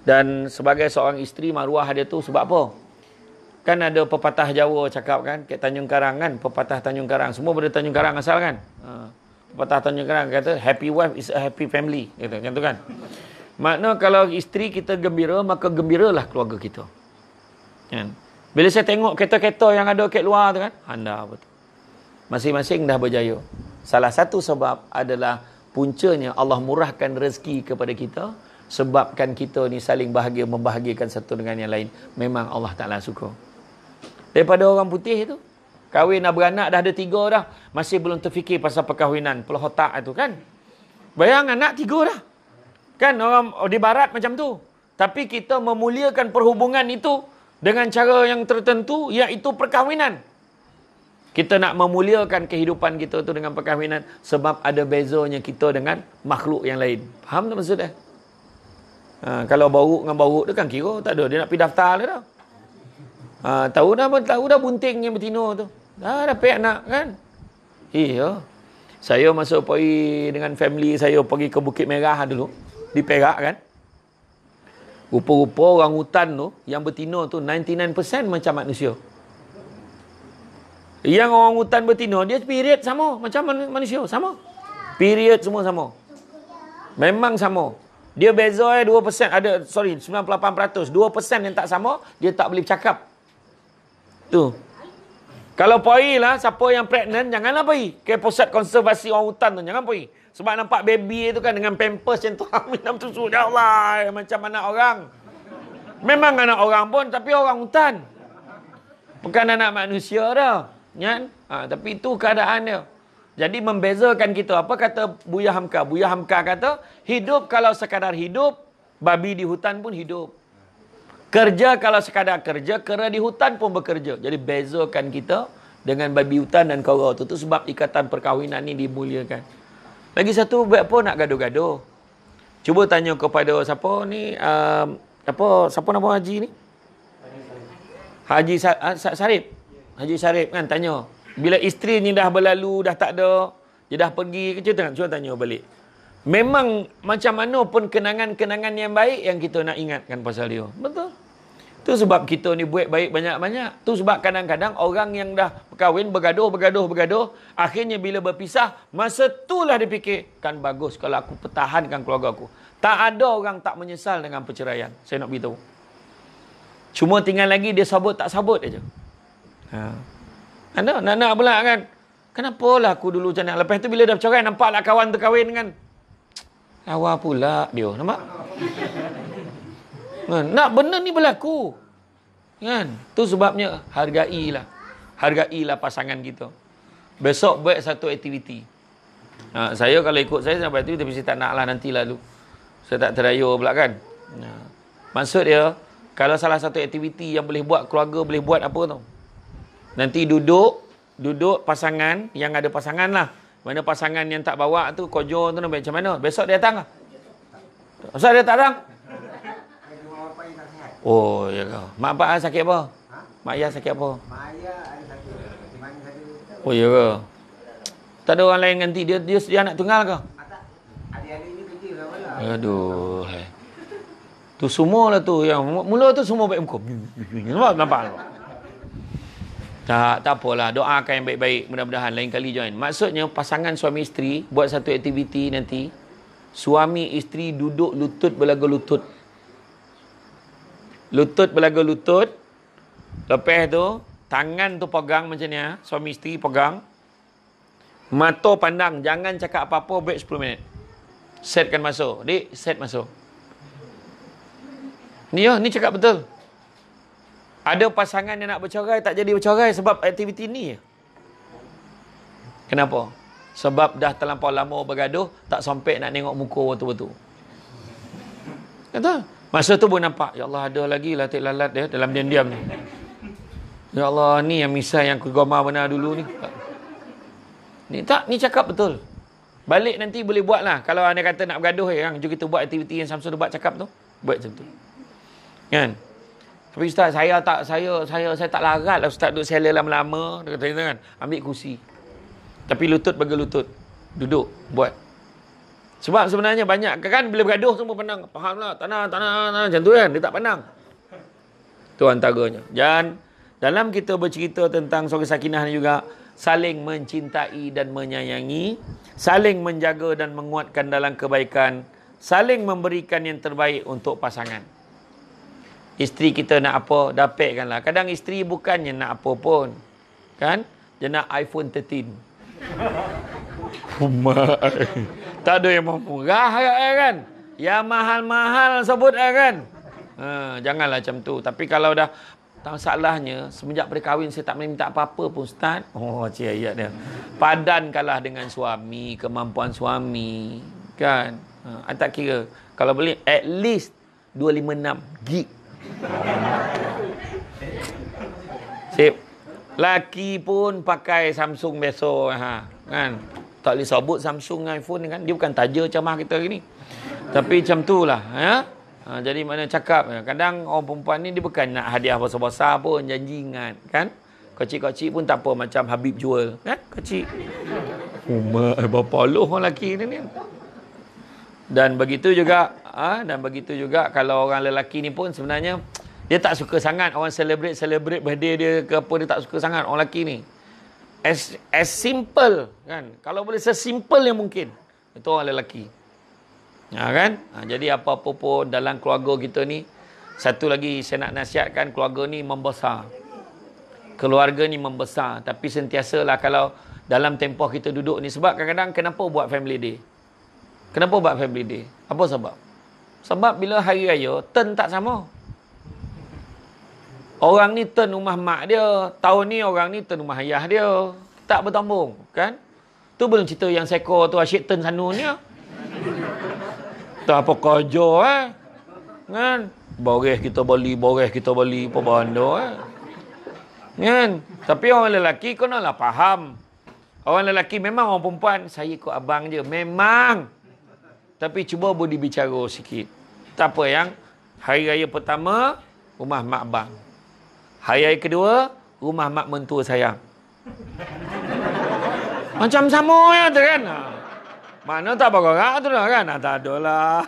Dan sebagai seorang isteri, maruah dia tu sebab apa? Kan ada pepatah Jawa cakap kan, kat Tanjung Karang kan, pepatah Tanjung Karang. Semua pada Tanjung Karang asal kan? Pepatah Tanjung Karang kata, happy wife is a happy family. Gitu, macam tu kan? Makna kalau isteri kita gembira, maka gembiralah keluarga kita. Kan? Bila saya tengok kereta-kereta yang ada kat luar tu kan, anda betul. Masing-masing dah berjaya. Salah satu sebab adalah puncanya Allah murahkan rezeki kepada kita, sebabkan kita ni saling bahagia, membahagiakan satu dengan yang lain. Memang Allah Ta'ala suka. Daripada orang putih tu, kahwin dah beranak, dah ada 3 dah, masih belum terfikir pasal perkahwinan, pelohotak itu kan. Bayang anak 3 dah. Kan orang di barat macam tu. Tapi kita memuliakan perhubungan itu dengan cara yang tertentu, iaitu perkahwinan. Kita nak memuliakan kehidupan kita tu dengan perkahwinan, sebab ada bezanya kita dengan makhluk yang lain. Faham tak maksud dia? Kalau bauruk dengan bauruk tu kan kira tak ada. Dia nak pergi daftar dia dah. Tahu dah bunting yang betina tu. Dah dapat anak kan? Iya. Saya masuk pergi dengan family saya pergi ke Bukit Merah dulu. Di Perak kan. Rupa-rupa orang hutan tu, yang betina tu 99% macam manusia. Yang orang hutan betina, dia period sama macam manusia. Sama. Period semua sama. Memang sama. Dia beza 2%. 98%. 2% yang tak sama, dia tak boleh bercakap. Tu. Kalau pergi lah, siapa yang pregnant, janganlah pergi ke pusat konservasi orang hutan tu. Jangan pergi. Sebab nampak baby tu kan dengan pampers yang tu minum susu. Ya Allah, macam anak orang. Memang anak orang pun, tapi orang hutan. Bukan anak manusia dah. Kan? Tapi itu keadaan dia. Jadi membezakan kita. Apa kata Buya Hamka? Buya Hamka kata, hidup kalau sekadar hidup, babi di hutan pun hidup. Kerja kalau sekadar kerja, kera di hutan pun bekerja. Jadi bezakan kita dengan babi hutan dan kera tu. Itu sebab ikatan perkahwinan ni dimuliakan. Lagi satu, buat apa nak gaduh-gaduh? Cuba tanya kepada siapa ni, siapa nama Haji ni? Haji Sarip. Haji Sarip kan tanya. Bila isteri ni dah berlalu, dah tak ada, dia dah pergi, cuba tanya balik. Memang macam mana pun kenangan-kenangan yang baik yang kita nak ingatkan pasal dia. Betul. Tu sebab kita ni buat baik banyak-banyak. Tu sebab kadang-kadang orang yang dah berkahwin, bergaduh. Akhirnya bila berpisah, masa itulah dia fikir, kan bagus kalau aku pertahankan keluarga aku. Tak ada orang tak menyesal dengan perceraian. Saya nak beritahu. Cuma tinggal lagi dia sabut tak sabut aja. Nak pula kan. Kenapalah aku dulu macam nak. Lepas tu bila dah bercerai, nampaklah kawan terkahwin kan. Lawa pula dia. Nampak? Nak benda ni berlaku. Kan? Tu sebabnya hargailah. Hargailah pasangan kita. Besok buat satu aktiviti. Saya kalau ikut saya sampai aktiviti, tapi saya tak nak lah, nantilah dulu. Saya tak teraya pula kan. Maksud dia, kalau salah satu aktiviti yang boleh buat, keluarga boleh buat apa tau. Nanti duduk pasangan, yang ada pasangan lah. Mana pasangan yang tak bawa tu, kojo tu macam mana? Besok dia datang lah. Besok dia tak datang? Oh, ya ke? Mak bapak sakit apa? Mak ayah sakit apa? Mak ayah ada sakit. Mana sakit? Oh, ya ke? Tak ada orang lain ganti. Dia anak tunggal ke? Tak. Adik-adik ni kecil sama lah. Aduh. Tu semua lah tu. Yang mula tu semua baik muka. Nampak? Tak apalah. Doakan yang baik-baik. Mudah-mudahan lain kali join. Maksudnya pasangan suami isteri buat satu aktiviti nanti. Suami isteri duduk lutut belaga lutut. Lutut belaga lutut. Lepas tu tangan tu pegang macam ni. Suami isteri pegang. Mata pandang. Jangan cakap apa-apa. Break 10 minit. Setkan masuk. Dik, set masuk. Ni cakap betul. Ada pasangan yang nak bercerai, tak jadi bercerai sebab aktiviti ni. Kenapa? Sebab dah terlampau lama bergaduh, tak sampai nak tengok muka betul-betul. Kata? Masa tu pun nampak, ya Allah, ada lagi latik lalat dia dalam diam-diam ni. Ya Allah, ni yang misai yang kegomar benar dulu ni. Ni cakap betul. Balik nanti boleh buat lah. Kalau anda kata nak bergaduh, jom kita buat aktiviti yang Samsul buat cakap tu. Buat macam tu. Kan? Tapi Ustaz, saya tak larat lah Ustaz duduk sela lama-lama. Dia kata kan, ambil kursi. Tapi lutut bagi lutut. Duduk, buat. Sebab sebenarnya banyak, kan bila bergaduh semua pandang. Faham lah, tanah, macam tu kan. Dia tak pandang. Itu antaranya. Dan dalam kita bercerita tentang surga sakinah ni juga, saling mencintai dan menyayangi, saling menjaga dan menguatkan dalam kebaikan, saling memberikan yang terbaik untuk pasangan. Isteri kita nak apa, dapatkanlah. Kadang isteri bukannya nak apa pun. Kan? Dia nak iPhone 13. Tak ada yang murah kan? Yang mahal-mahal sebut kan? Janganlah macam tu. Tapi kalau dah, masalahnya, semenjak berkahwin saya tak boleh minta apa-apa pun Ustaz. Oh, cik ayat dia. Padankanlah dengan suami, kemampuan suami. Kan? Tak kira. Kalau boleh, at least 256 gig. Sip. Laki pun pakai Samsung biasa. Kan? Tak boleh sebut Samsung iPhone ni kan. Dia bukan taja camah kita hari ni. Tapi macam tu lah. Jadi mana cakap. Kadang orang perempuan ni dia bukan nak hadiah besar-besar pun. Janji ingat. Kan? Kecil-kecil pun tak apa. Macam Habib jual. Kan? Kecil. Berapa loh orang lelaki ni. Dan begitu juga kalau orang lelaki ni pun sebenarnya dia tak suka sangat orang celebrate birthday dia ke apa, dia tak suka sangat orang lelaki ni. As simple kan. Kalau boleh sesimple yang mungkin. Itu orang lelaki. Kan? Jadi apa-apa pun dalam keluarga kita ni, satu lagi saya nak nasihatkan, keluarga ni membesar. Keluarga ni membesar, tapi sentiasalah kalau dalam tempoh kita duduk ni, sebab kadang-kadang kenapa buat family day? Kenapa buat family day? Apa sebab? Sebab bila hari raya, turn tak sama. Orang ni turn rumah mak dia. Tahun ni orang ni turn rumah ayah dia. Tak bertambung. Kan? Tu belum cerita yang seko tu asyik turn sanunnya. Tak apa kerja Kan? Boreh kita beli. Apa benda Kan? Tapi orang lelaki kenalah faham. Orang lelaki memang orang perempuan. Saya ikut abang je. Memang. Tapi cuba boleh bicara sikit. Tak apa yang hari raya pertama, rumah mak abang. Hari raya kedua, rumah mak mentua sayang. Macam sama ya tu kan? Mana tak bergerak tu lah kan? Tak ada lah.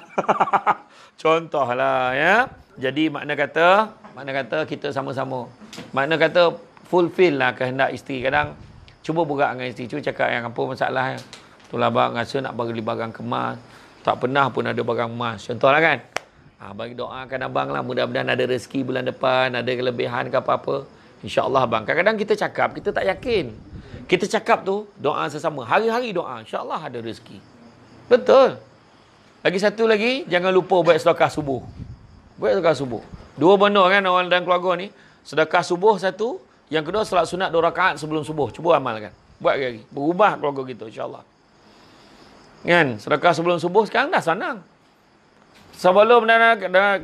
Contohlah ya. Jadi makna kata kita sama-sama. Makna kata fulfill lah kehendak isteri. Kadang cuba bergerak dengan isteri. Cuba cakap yang apa masalahnya. Itulah abang rasa nak bagi barang kemas. Tak pernah pun ada barang emas. Contohlah kan. Bagi doakan abang lah. Mudah-mudahan ada rezeki bulan depan. Ada kelebihan ke apa-apa. InsyaAllah abang. Kadang-kadang kita cakap. Kita tak yakin. Kita cakap tu. Doa sesama. Hari-hari doa. InsyaAllah ada rezeki. Betul. Lagi satu lagi. Jangan lupa buat sedekah subuh. Buat sedekah subuh. Dua benda kan orang dalam keluarga ni. Sedekah subuh satu. Yang kedua, solat sunat 2 rakaat sebelum subuh. Cuba amalkan. Buat lagi. Berubah keluarga kita, insyaAllah. Kan? Sedekah sebelum subuh sekarang dah senang. Sebelum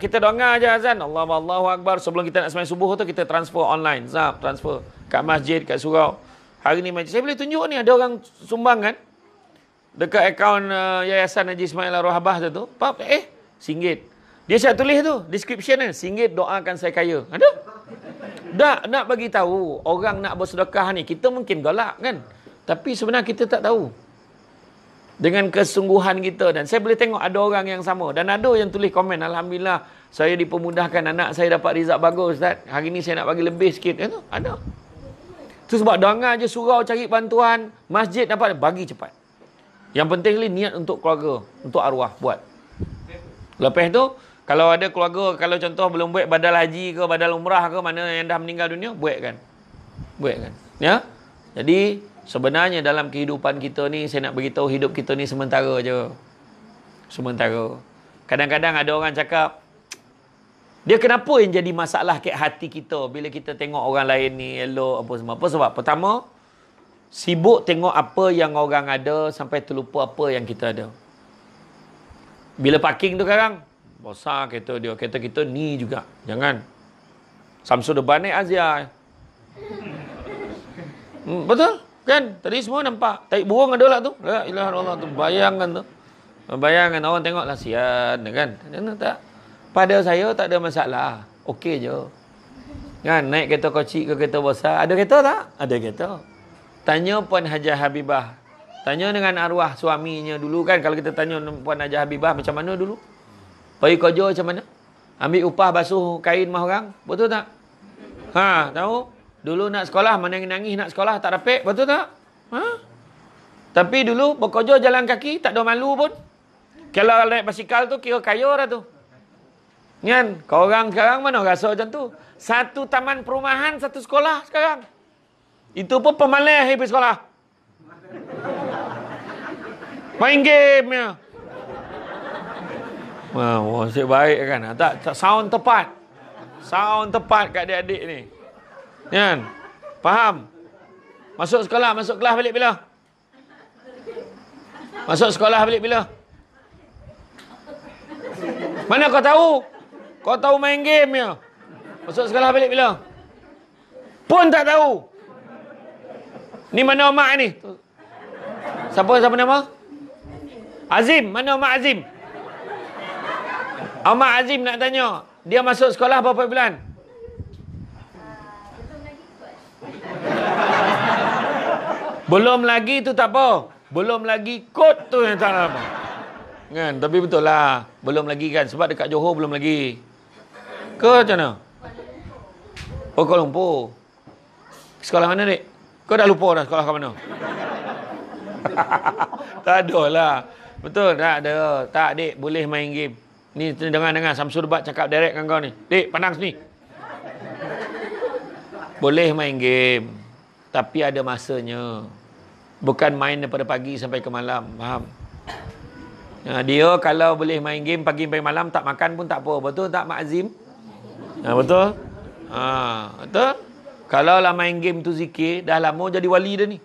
kita dengar aja azan, Allahu Akbar. Sebelum kita nak sembahyang subuh tu, kita transfer online. Transfer kat masjid, kat surau. Hari ni saya boleh tunjuk ni, ada orang sumbang kan? Dekat akaun Yayasan Haji Ismail Ar-Rohabah tu. RM1. Dia siap tulis tu, description kan. RM1 doakan saya kaya. Ada? Nak bagi tahu orang nak bersedekah ni, kita mungkin galak kan? Tapi sebenarnya kita tak tahu. Dengan kesungguhan kita, dan saya boleh tengok ada orang yang sama, dan ada yang tulis komen, Alhamdulillah saya dipermudahkan, anak saya dapat result bagus Ustaz, hari ni saya nak bagi lebih sikit. Itu ada. Itu sebab dengar je surau cari bantuan, masjid dapat, bagi cepat. Yang penting ni niat untuk keluarga, untuk arwah buat. Lepas tu kalau ada keluarga, kalau contoh belum buat badal haji ke badal umrah ke, mana yang dah meninggal dunia, buatkan. Ya. Jadi sebenarnya dalam kehidupan kita ni, saya nak beritahu hidup kita ni sementara je. Sementara. Kadang-kadang ada orang cakap, dia kenapa yang jadi masalah kat hati kita bila kita tengok orang lain ni elok apa semua. Apa sebab? Pertama, sibuk tengok apa yang orang ada sampai terlupa apa yang kita ada. Bila parking tu sekarang, besar kereta dia. Kereta kita ni juga. Jangan. Samsung depan naik Azia. Betul? Kan? Tadi semua nampak. Taik burung ada lah tu. La ilaha illallah tu. Bayangkan tu. Bayangkan orang tengok lah sian. Kan? Tak. Pada saya tak ada masalah. Okey je. Kan? Naik kereta kecil ke kereta besar. Ada kereta tak? Ada kereta. Tanya Puan Hajah Habibah. Tanya dengan arwah suaminya dulu kan. Kalau kita tanya Puan Hajah Habibah macam mana dulu? Pergi kerja macam mana? Ambil upah basuh kain mah orang. Betul tak? Tahu? Dulu nak sekolah, menangis-nangis nak sekolah, tak dapat. Betul tak? Tapi dulu bekerja jalan kaki, tak ada malu pun. Kalau naik basikal tu, kira kaya dah tu. Kan? Kau orang sekarang mana rasa macam tu? Satu taman perumahan, satu sekolah sekarang. Itu pun pemalas pergi sekolah. Main game ya. Wah, asyik baik kan? Tak sound tepat. Sound tepat kat adik-adik ni. Kan? Faham? Masuk sekolah, masuk kelas balik bila? Masuk sekolah balik bila? Mana kau tahu? Kau tahu main game ya? Masuk sekolah balik bila? Pun tak tahu. Ni mana mak ni? Siapa nama? Azim. Mana Mak Azim? Mak Azim nak tanya. Dia masuk sekolah berapa bulan? Belum lagi tu tak apa. Belum lagi kod tu yang tak apa. Kan? Tapi betul lah. Belum lagi kan. Sebab dekat Johor belum lagi. Ke macam mana? Oh, Kuala Lumpur. Sekolah mana, Dik? Kau dah lupa dah sekolah kat mana? Tak ada lah. Betul, tak ada. Tak, Dik, boleh main game. Ni dengar-dengar Samsul Debat cakap direct dengan kau ni. Dik, pandang sini. Boleh main game. Tapi ada masanya. Bukan main daripada pagi sampai ke malam. Faham? Dia kalau boleh main game pagi sampai malam, tak makan pun tak apa. Betul tak, Mak Azim? Betul? Betul? Kalau lah main game tu zikir, dah lama jadi wali dah ni.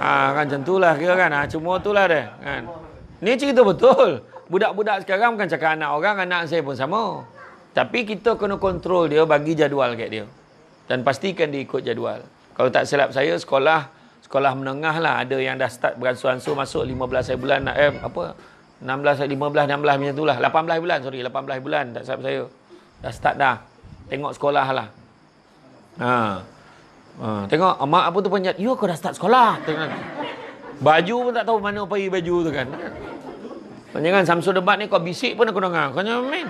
Kan macam tu lah kira kan. Cuma tu lah dia. Kan? Ni cerita betul. Budak-budak sekarang bukan cakap anak orang, anak saya pun sama. Tapi kita kena kontrol dia, bagi jadual kat dia. Dan pastikan dia ikut jadual. Kalau tak silap saya, sekolah menengah lah. Ada yang dah start beransur-ansur masuk 15 bulan. 16 macam tu lah. 18 bulan. Tak silap saya. Dah start dah. Tengok sekolah lah. Tengok mak apa tu panjat. You kau dah start sekolah. Tengok. Baju pun tak tahu mana pergi baju tu kan. Jangan Samsul Debat ni kau bisik pun aku dengar. Kau jangan main.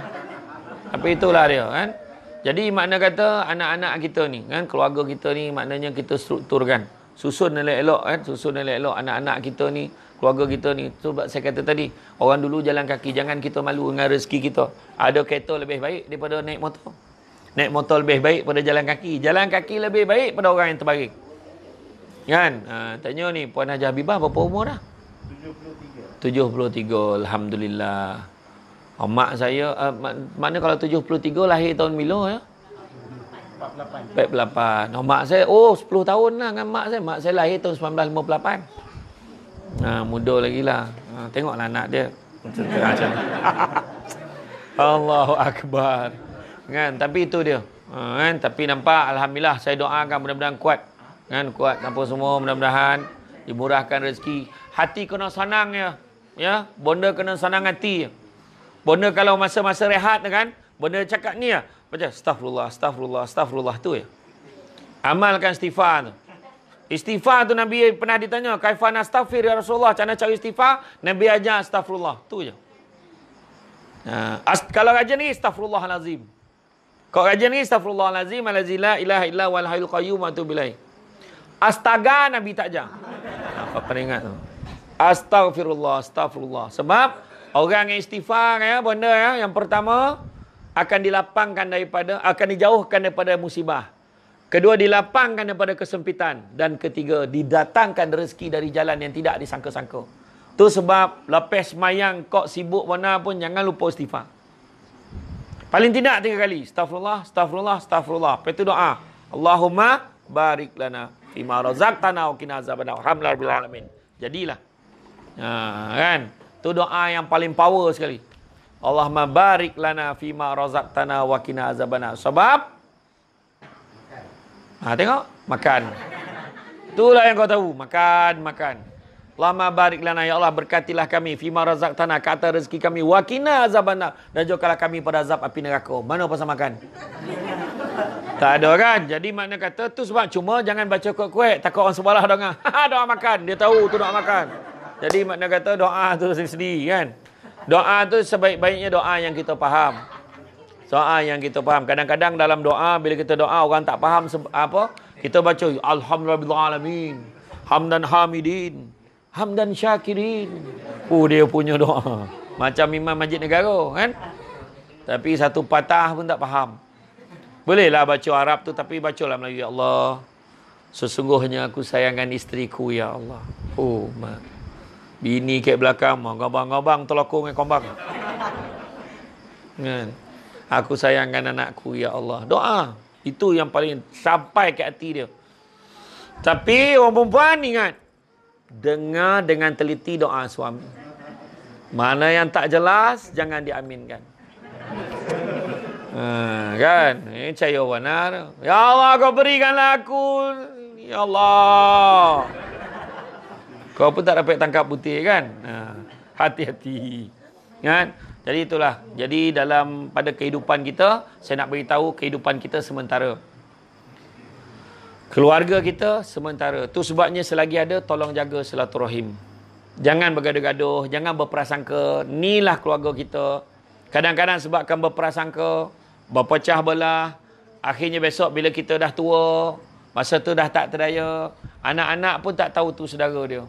Tapi itulah dia kan. Jadi makna kata anak-anak kita ni kan, keluarga kita ni maknanya kita strukturkan. Susun elok-elok kan, susun elok-elok anak-anak kita ni, keluarga kita ni. Sebab saya kata tadi, orang dulu jalan kaki, jangan kita malu dengan rezeki kita. Ada kereta lebih baik daripada naik motor. Naik motor lebih baik pada jalan kaki. Jalan kaki lebih baik pada orang yang terbaring. Kan? Tanya ni, Puan Hajah Habibah berapa umur dah? 73. 48. 48. Oh, mak saya, 10 tahun lah dengan mak saya. Mak saya lahir tahun 1958. Muda lagi lah. Tengoklah anak dia. Macam ni. Allahu Akbar. Kan? Tapi itu dia. Kan? Tapi nampak, Alhamdulillah, saya doakan mudah-mudahan kuat. Kan? Kuat apa semua, mudah-mudahan dimurahkan rezeki. Hati kena senang ya. Ya, bonda kena senang hati. Bonda kalau masa-masa rehat kan, bonda cakap ni ya. Baca astagfirullah, astagfirullah, astagfirullah tu ya. Amalkan istighfar tu. Istighfar tu Nabi pernah ditanya, "Kaifa nastaghfir ya Rasulullah?" Cara istighfar, Nabi ajar astagfirullah. Tu je. Kalau rajin ni astagfirullahalazim. Kalau rajin ni astagfirullahalazim, allazi la ilaha illa wal hayyul qayyum wa atubu ilaih. Astaga Nabi tak ajar. Apa pernah ingat tu? Astagfirullah, astagfirullah. Sebab orang yang istighfar ya, benda ya, yang pertama akan dilapangkan akan dijauhkan daripada musibah. Kedua, dilapangkan daripada kesempitan. Dan ketiga, didatangkan rezeki dari jalan yang tidak disangka-sangka. Tu sebab lepas mayang kau sibuk mana pun jangan lupa istighfar. Paling tidak 3 kali. Astagfirullah, astagfirullah, astagfirullah. Lepas itu doa. Allahumma barik lana fima razaqtana wa qina azabannar. Alhamdulillah alamin. Jadilah. Kan? Tu doa yang paling power sekali. Allahumma barik lana fima razaqtana wa qina azabannar. Sebab tengok, makan. Itulah yang kau tahu, makan. Allahumma barik lana, ya Allah berkatilah kami fima razaqtana, kata rezeki kami, wa qina azabannar, dan jauhkanlah kami pada azab api neraka. Mana pasal makan? Tak ada kan? Jadi makna kata tu sebab cuma jangan baca kuat-kuat, takut orang sebelah dengar. Doa makan, dia tahu tu doa makan. Jadi makna kata doa tu sendiri kan. Doa tu sebaik-baiknya doa yang kita faham. Doa yang kita faham. Kadang-kadang dalam doa bila kita doa orang tak faham apa, kita baca alhamdulillah alamin, hamdan hamidin, hamdan syakirin. Dia punya doa macam Imam Masjid Negara kan. Tapi satu patah pun tak faham. Bolehlah baca Arab tu, tapi bacalah Melayu. Ya Allah, sesungguhnya aku sayangkan isteriku ya Allah. Bini kat belakang, ngabang-ngabang telokong dengan kombang. Kan? Aku sayangkan anakku ya Allah. Doa. Itu yang paling sampai ke hati dia. Tapi orang perempuan ingat, dengar dengan teliti doa suami. Mana yang tak jelas, jangan diaminkan. Kan? Ini cahaya benar. Ya Allah, kau berikanlah aku. Ya Allah. Kau pun tak dapat tangkap putih kan? Hati-hati. Kan? Jadi itulah. Jadi pada kehidupan kita, saya nak beritahu kehidupan kita sementara. Keluarga kita sementara. Tu sebabnya selagi ada, tolong jaga silaturahim. Jangan bergaduh-gaduh, jangan berprasangka. Inilah keluarga kita. Kadang-kadang sebabkan berprasangka, berpecah belah. Akhirnya besok bila kita dah tua, masa tu dah tak terdaya, anak-anak pun tak tahu tu saudara dia.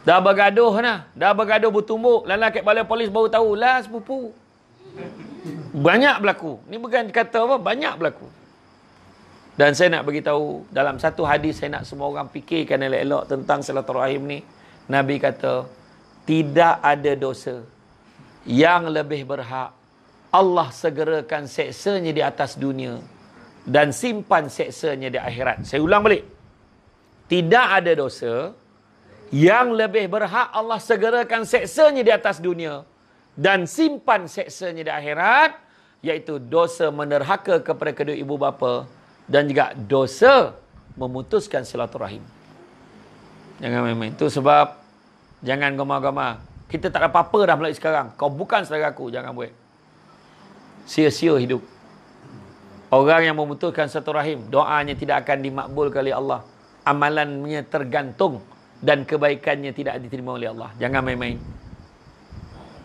Dah bergaduh nah, dah bergaduh bertumbuk, lala kat balai polis baru tahu lah sepupu. Banyak berlaku. Ni bukan kata apa, banyak berlaku. Dan saya nak beritahu dalam satu hadis, saya nak semua orang fikirkan elok-elok tentang silaturahim ni. Nabi kata, tidak ada dosa yang lebih berhak Allah segerakan seksanya di atas dunia dan simpan seksanya di akhirat. Saya ulang balik. Tidak ada dosa yang lebih berhak Allah segerakan seksanya di atas dunia dan simpan seksanya di akhirat, iaitu dosa menerhaka kepada kedua ibu bapa dan juga dosa memutuskan silaturahim. Jangan main-main. Itu sebab jangan gama-gama. Kita tak ada apa-apa dah mulai sekarang. Kau bukan saudara aku, jangan buat. Sia-sia hidup. Orang yang memutuskan silaturahim, doanya tidak akan dimakbulkan oleh Allah. Amalannya tergantung dan kebaikannya tidak diterima oleh Allah. Jangan main-main.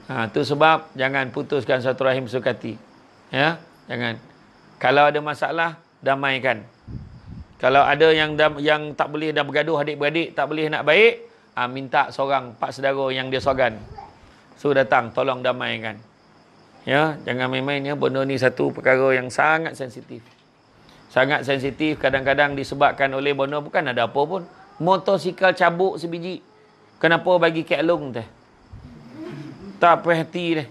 Itu sebab jangan putuskan silaturahim sukati. Ya, jangan. Kalau ada masalah, damaikan. Kalau ada yang tak boleh dah bergaduh adik-beradik, tak boleh nak baik, minta seorang pak saudara yang dia sogan. So datang, tolong damaikan. Ya, jangan main-main ya. Benda ni satu perkara yang sangat sensitif. Sangat sensitif, kadang-kadang disebabkan oleh benda bukan ada apa pun. Motosikal cabuk sebiji. Kenapa bagi Kek Long teh? Tak perhati deh.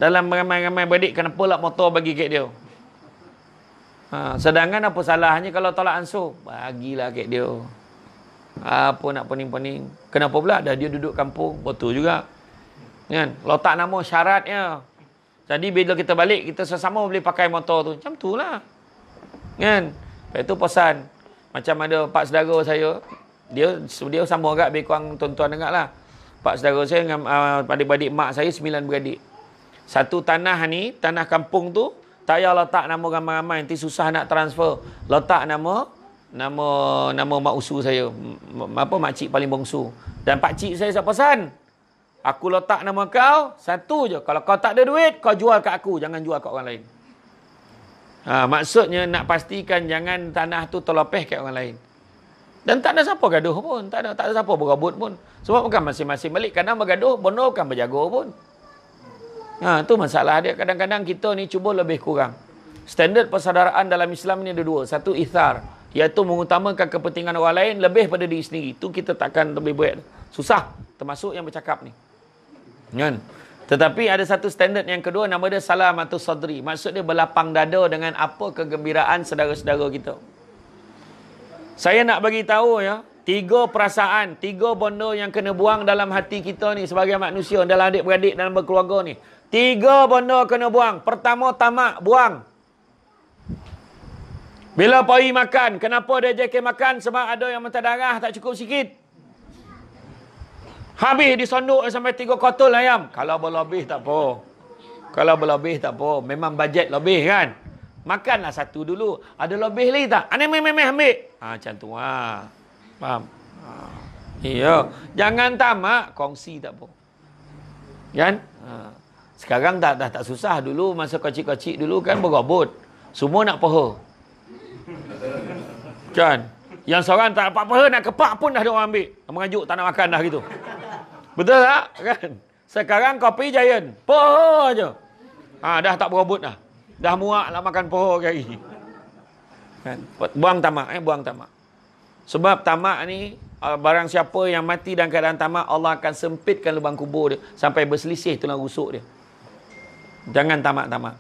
Dalam ramai-ramai beradik, kenapa lah motor bagi Kek dia? Sedangkan apa salahnya kalau tolak ansur? Bagilah kat dia. Apa nak pening-pening? Kenapa pula dah dia duduk kampung? Betul juga. Kan? Letak nama syaratnya. Jadi bila kita balik, kita sesama boleh pakai motor tu. Macam tu lah. Kan? Lepas tu pesan. Macam ada pak saudara saya. Dia sama agak lebih kurang tuan-tuan dengar lah. Pak saudara saya dengan adik-adik mak saya 9 beradik. Satu tanah ni, tanah kampung tu, tak payah letak nama ramai-ramai. Nanti susah nak transfer. Letak nama mak usu saya. Makcik paling bongsu. Dan pakcik saya pesan. Aku letak nama kau, satu je. Kalau kau tak ada duit, kau jual kat aku. Jangan jual kat orang lain. Maksudnya nak pastikan jangan tanah tu terlepeh kat orang lain. Dan tak ada siapa gaduh pun. Tak ada siapa berabut pun. Sebab bukan masing-masing balik. Kadang bergaduh, benar bukan berjaga pun. Tu masalah dia. Kadang-kadang kita ni cuba lebih kurang. Standard persaudaraan dalam Islam ni ada dua. Satu, ithar. Iaitu mengutamakan kepentingan orang lain lebih pada diri sendiri. Itu kita takkan lebih buat. Susah. Termasuk yang bercakap ni. Kan? Tetapi ada satu standard yang kedua, nama dia salamatus sadri. Maksud dia berlapang dada dengan apa kegembiraan saudara-saudara kita. Saya nak bagi tahu ya, 3 perasaan, 3 benda yang kena buang dalam hati kita ni sebagai manusia, dalam adik-beradik, dalam berkeluarga ni. 3 benda kena buang. Pertama, tamak, buang. Bila pergi makan, kenapa dia JK makan? Sebab ada yang minta darah tak cukup sikit. Habis disonduk sampai 3 kotul ayam. Kalau berlebih tak apa. Memang bajet lebih kan. Makanlah satu dulu. Ada lebih lagi tak? Ambil. Macam tu. Faham? Iya. Jangan tamak. Kongsi tak apa. Kan? Sekarang dah tak susah. Dulu masa kecil-kecil dulu kan berabut. Semua nak paha. Kan? Yang seorang tak dapat paha nak kepak pun dah ada orang ambil. Mengajuk tak nak makan dah gitu. Betul tak? Kan? Sekarang kopi Giant. Paha je. Dah tak berabut dah. Dah muak nak makan poho kari. Kan? Buang tamak. Sebab tamak ni, barang siapa yang mati dalam keadaan tamak, Allah akan sempitkan lubang kubur dia. Sampai berselisih tulang rusuk dia. Jangan tamak-tamak.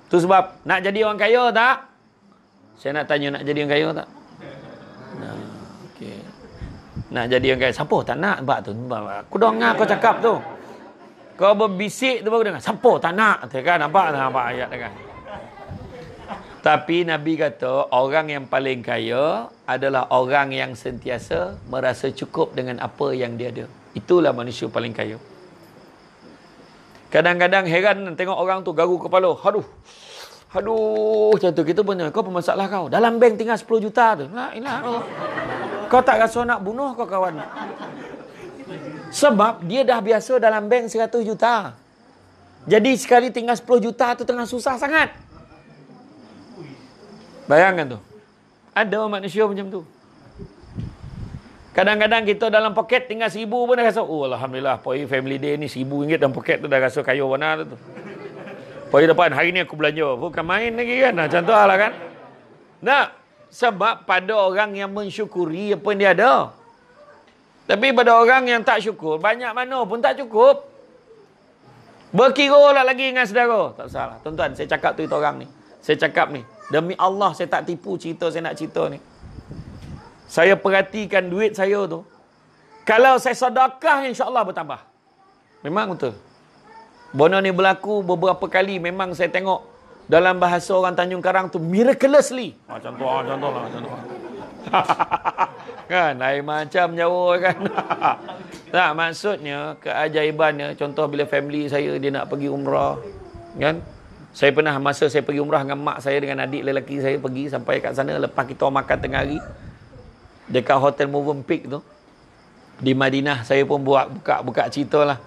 Tu sebab, nak jadi orang kaya tak? Saya nak tanya, nak jadi orang kaya tak? Okay. Nak jadi orang kaya. Siapa tak nak? Aku dengar kau cakap tu. Kau berbisik tu baru dengar. Siapa tak nak? Nampak ayat kan? Tapi Nabi kata, orang yang paling kaya adalah orang yang sentiasa merasa cukup dengan apa yang dia ada. Itulah manusia paling kaya. Kadang-kadang heran tengok orang tu garu kepala. Aduh, macam tu. Kita punya, kau apa masalah kau? Dalam bank tinggal 10 juta tu. Kau tak rasa nak bunuh kau kawan? Sebab dia dah biasa dalam bank 100 juta. Jadi sekali tinggal 10 juta tu tengah susah sangat. Bayangkan tu. Ada manusia macam tu. Kadang-kadang kita dalam poket tinggal 1,000 pun dah rasa, Alhamdulillah, pergi family day ni 1,000 ringgit dalam poket tu dah rasa kaya mana tu. Pergi depan, hari ni aku belanja. Bukan main lagi kan. Macam tu lah kan. Nah, sebab pada orang yang mensyukuri apa yang dia ada. Tapi pada orang yang tak syukur, banyak mana pun tak cukup. Berkira lah lagi dengan saudara. Tak salah. Tuan-tuan, saya cakap tu itu orang ni. Saya cakap ni. Demi Allah, saya tak tipu cerita saya nak cerita ni. Saya perhatikan duit saya tu. Kalau saya sedekah, insya-Allah bertambah. Memang betul. Benda ni berlaku beberapa kali. Memang saya tengok dalam bahasa orang Tanjung Karang tu, miraculously. Macam tu lah. Kan, lain macam Jawa kan. Tak, maksudnya keajaibannya, contoh bila family saya dia nak pergi umrah, kan? Saya pernah masa saya pergi umrah dengan mak saya dengan adik lelaki saya pergi sampai kat sana, lepas kita makan tengah hari dekat hotel Movenpick tu di Madinah, saya pun buka cerita lah.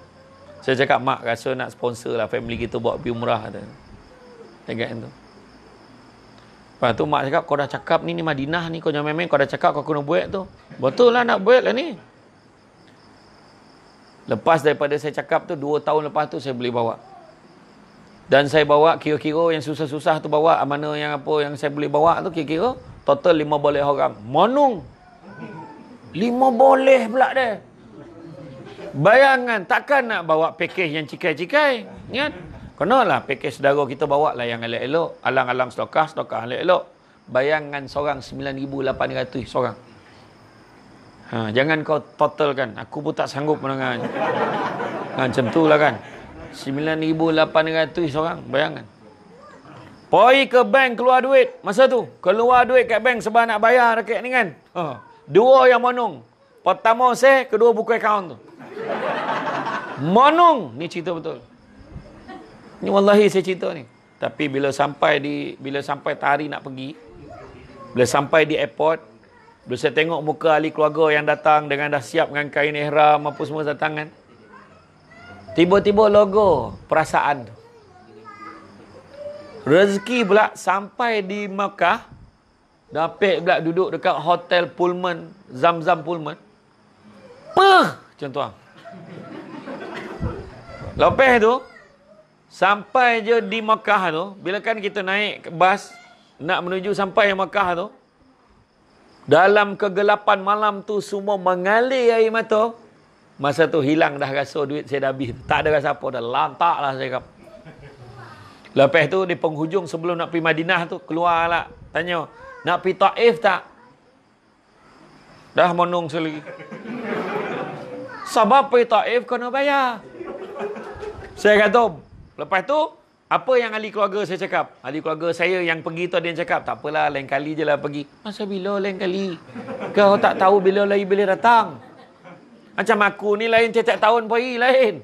Saya cakap, mak rasa nak sponsor lah family kita buat pergi umrah tu. Dekat tu. Lepas tu mak cakap, kau dah cakap ni Madinah ni, kau jangan main-main, kau dah cakap kau kena buat tu. Betul lah nak buat lah ni. Lepas daripada saya cakap tu, 2 tahun lepas tu saya boleh bawa. Dan saya bawa kira-kira yang susah-susah tu bawa, mana yang apa yang saya boleh bawa tu kira-kira total 5 boleh orang. Manung 5 boleh pula dia. Bayangan, takkan nak bawa package yang cikai-cikai, kan? Kenalah pakej saudara kita bawa lah yang elok-elok. Alang-alang sedekah elok-elok. Bayangan seorang 9,800 seorang. Jangan kau totalkan. Aku pun tak sanggup mendengar. Macam tu lah kan. 9,800 seorang. Bayangan. Pergi ke bank keluar duit. Masa tu. Keluar duit kat bank sebab nak bayar rakyat ni kan. Dua yang monong. Pertama saya, kedua buku akaun tu. Monong. Ni cerita betul. Ni wallahi saya cerita ni. Tapi bila sampai hari nak pergi, bila sampai di airport, bila saya tengok muka ahli keluarga yang datang dengan dah siap dengan kain ihram apa semua datang kan. Tiba-tiba logo perasaan tu. Rezeki pula sampai di Makkah, dapat pula duduk dekat hotel Pullman, Zamzam Pullman. Macam tu lah. Lepas tu, sampai je di Makkah tu, bila kan kita naik bas nak menuju sampai Makkah tu, dalam kegelapan malam tu semua mengalir air mata. Masa tu hilang dah rasa duit saya dah habis. Tak ada rasa apa dah, lantak lah saya kata. Lepas tu di penghujung sebelum nak pergi Madinah tu, keluar lah tanya, nak pergi Taif tak? Dah monong sekali. Sebab pergi Taif kena bayar. Saya kata, lepas tu, apa yang ahli keluarga saya cakap? Ahli keluarga saya yang pergi tu ada yang cakap, tak apalah, lain kali je lah pergi. Masa bila lain kali? Kau tak tahu bila lagi bila datang. Macam aku ni lain tiap-tiap tahun pergi lain.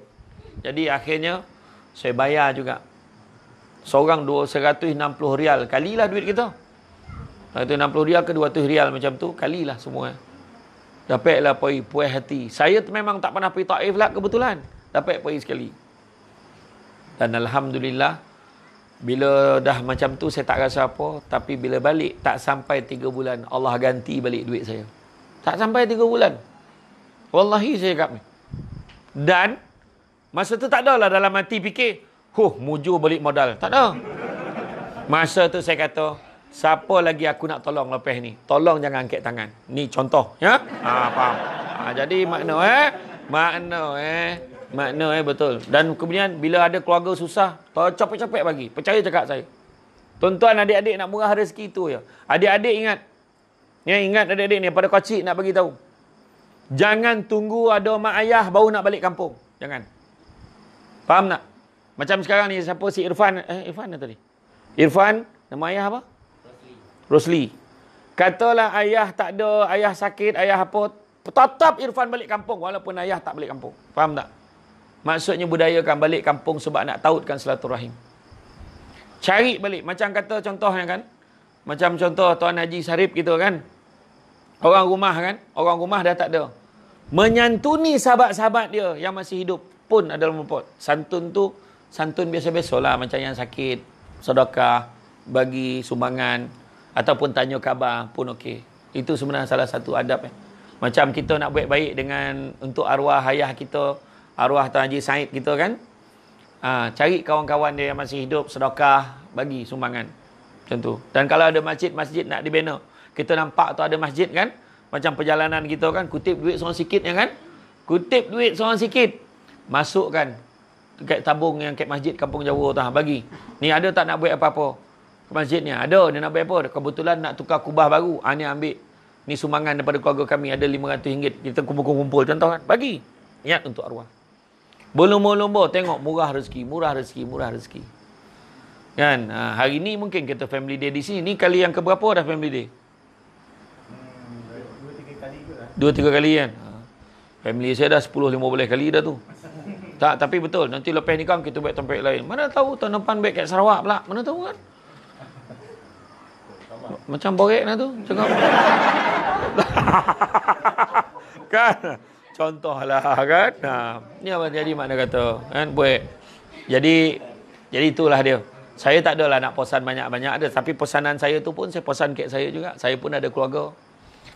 Jadi akhirnya, saya bayar juga. Seorang 160 rial. Kalilah duit kita. 160 rial ke 200 rial macam tu. Kalilah semua. Dapatlah pergi, puas hati. Saya memang tak pernah pergi Taif lah kebetulan. Dapat pergi sekali. Dan Alhamdulillah, bila dah macam tu saya tak rasa apa. Tapi bila balik, tak sampai 3 bulan, Allah ganti balik duit saya. Tak sampai 3 bulan. Wallahi saya cakap ni. Dan, masa tu tak adalah dalam hati fikir, mujur balik modal. Tak ada. Masa tu saya kata, siapa lagi aku nak tolong lepas ni? Tolong jangan angkat tangan. Ni contoh. Ya? Faham? Jadi makna betul. Dan kemudian bila ada keluarga susah, capek-capek bagi. Percaya cakap saya. Tuan-tuan adik-adik nak murah rezeki tu ya. Adik-adik ingat. Ya, ingat adik-adik ni pada kecil nak bagi tahu. Jangan tunggu ada mak ayah baru nak balik kampung. Jangan. Faham tak? Macam sekarang ni siapa si Irfan? Irfan tadi. Irfan, nama ayah apa? Rosli. Katalah ayah tak ada, ayah sakit, ayah apa, tetap Irfan balik kampung walaupun ayah tak balik kampung. Faham tak? Maksudnya budayakan balik kampung sebab nak tautkan silaturahim. Cari balik. Macam kata contohnya kan. Macam contoh Tuan Haji Sarip gitu kan. Orang rumah kan. Orang rumah dah tak ada. Menyantuni sahabat-sahabat dia yang masih hidup pun adalah merupakan. Santun tu, santun biasa-biasa lah. Macam yang sakit, sedekah, bagi sumbangan, ataupun tanya khabar pun okey. Itu sebenarnya salah satu adab. Macam kita nak buat baik dengan untuk arwah ayah kita, arwah Tuan Haji Said kita kan. Cari kawan-kawan dia yang masih hidup, sedekah, bagi sumbangan. Macam tu. Dan kalau ada masjid nak dibina, kita nampak tu ada masjid kan, macam perjalanan kita kan, kutip duit seorang sikit ya kan. Kutip duit seorang sikit, masukkan dekat tabung yang kat masjid Kampung Jawa tu, bagi. Ni ada tak nak buat apa-apa ke masjid ni? Ada, dia nak buat apa? Kebetulan nak tukar kubah baru. Ni ambil. Ni sumbangan daripada keluarga kami, ada RM500. Kita kumpul-kumpul, contoh kan. Bagi. Niat untuk arwah. Berlumba-lumba tengok murah rezeki, murah rezeki, murah rezeki. Kan? Hari ni mungkin kita family day di sini. Ni kali yang keberapa dah family day? 2-3 kali kan. Family saya dah 10-15 kali dah tu. Tak, tapi betul. Nanti lepas ni kan kita buat tempat lain. Mana tahu tahun depan baik kat Sarawak pula. Mana tahu kan. Macam borek lah tu. Cakap. Kan? Contohlah kan. Ni apa jadi makna kata. Kan? Buat. Jadi itulah dia. Saya tak adalah nak pesan banyak-banyak ada. Tapi pesanan saya tu pun saya pesan kat saya juga. Saya pun ada keluarga.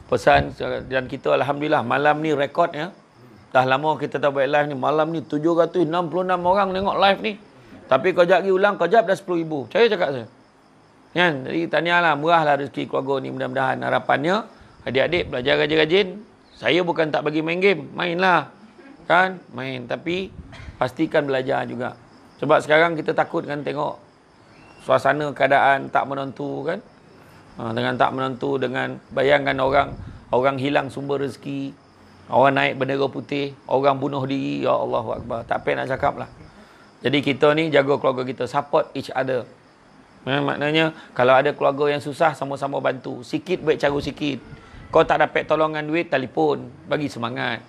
Pesan dan kita Alhamdulillah malam ni rekod ya. Dah lama kita tak buat live ni. Malam ni 766 orang tengok live ni. Tapi kejap lagi ulang, kejap dah 10,000. Saya cakap saya. Kan? Jadi tahniahlah, murahlah rezeki keluarga ni. Mudah-mudahan harapannya adik-adik belajar rajin-rajin. Saya bukan tak bagi main game, mainlah. Kan? Main. Tapi pastikan belajar juga. Sebab sekarang kita takut kan tengok suasana keadaan tak menentu kan. Dengan tak menentu, dengan bayangkan orang hilang sumber rezeki, orang naik bendera putih, orang bunuh diri, ya Allahu Akbar. Tak payah nak cakap lah. Jadi kita ni jaga keluarga kita, support each other. Maknanya kalau ada keluarga yang susah, sama-sama bantu. Sikit baik cara sikit. Kau tak dapat tolongan duit, telefon, bagi semangat.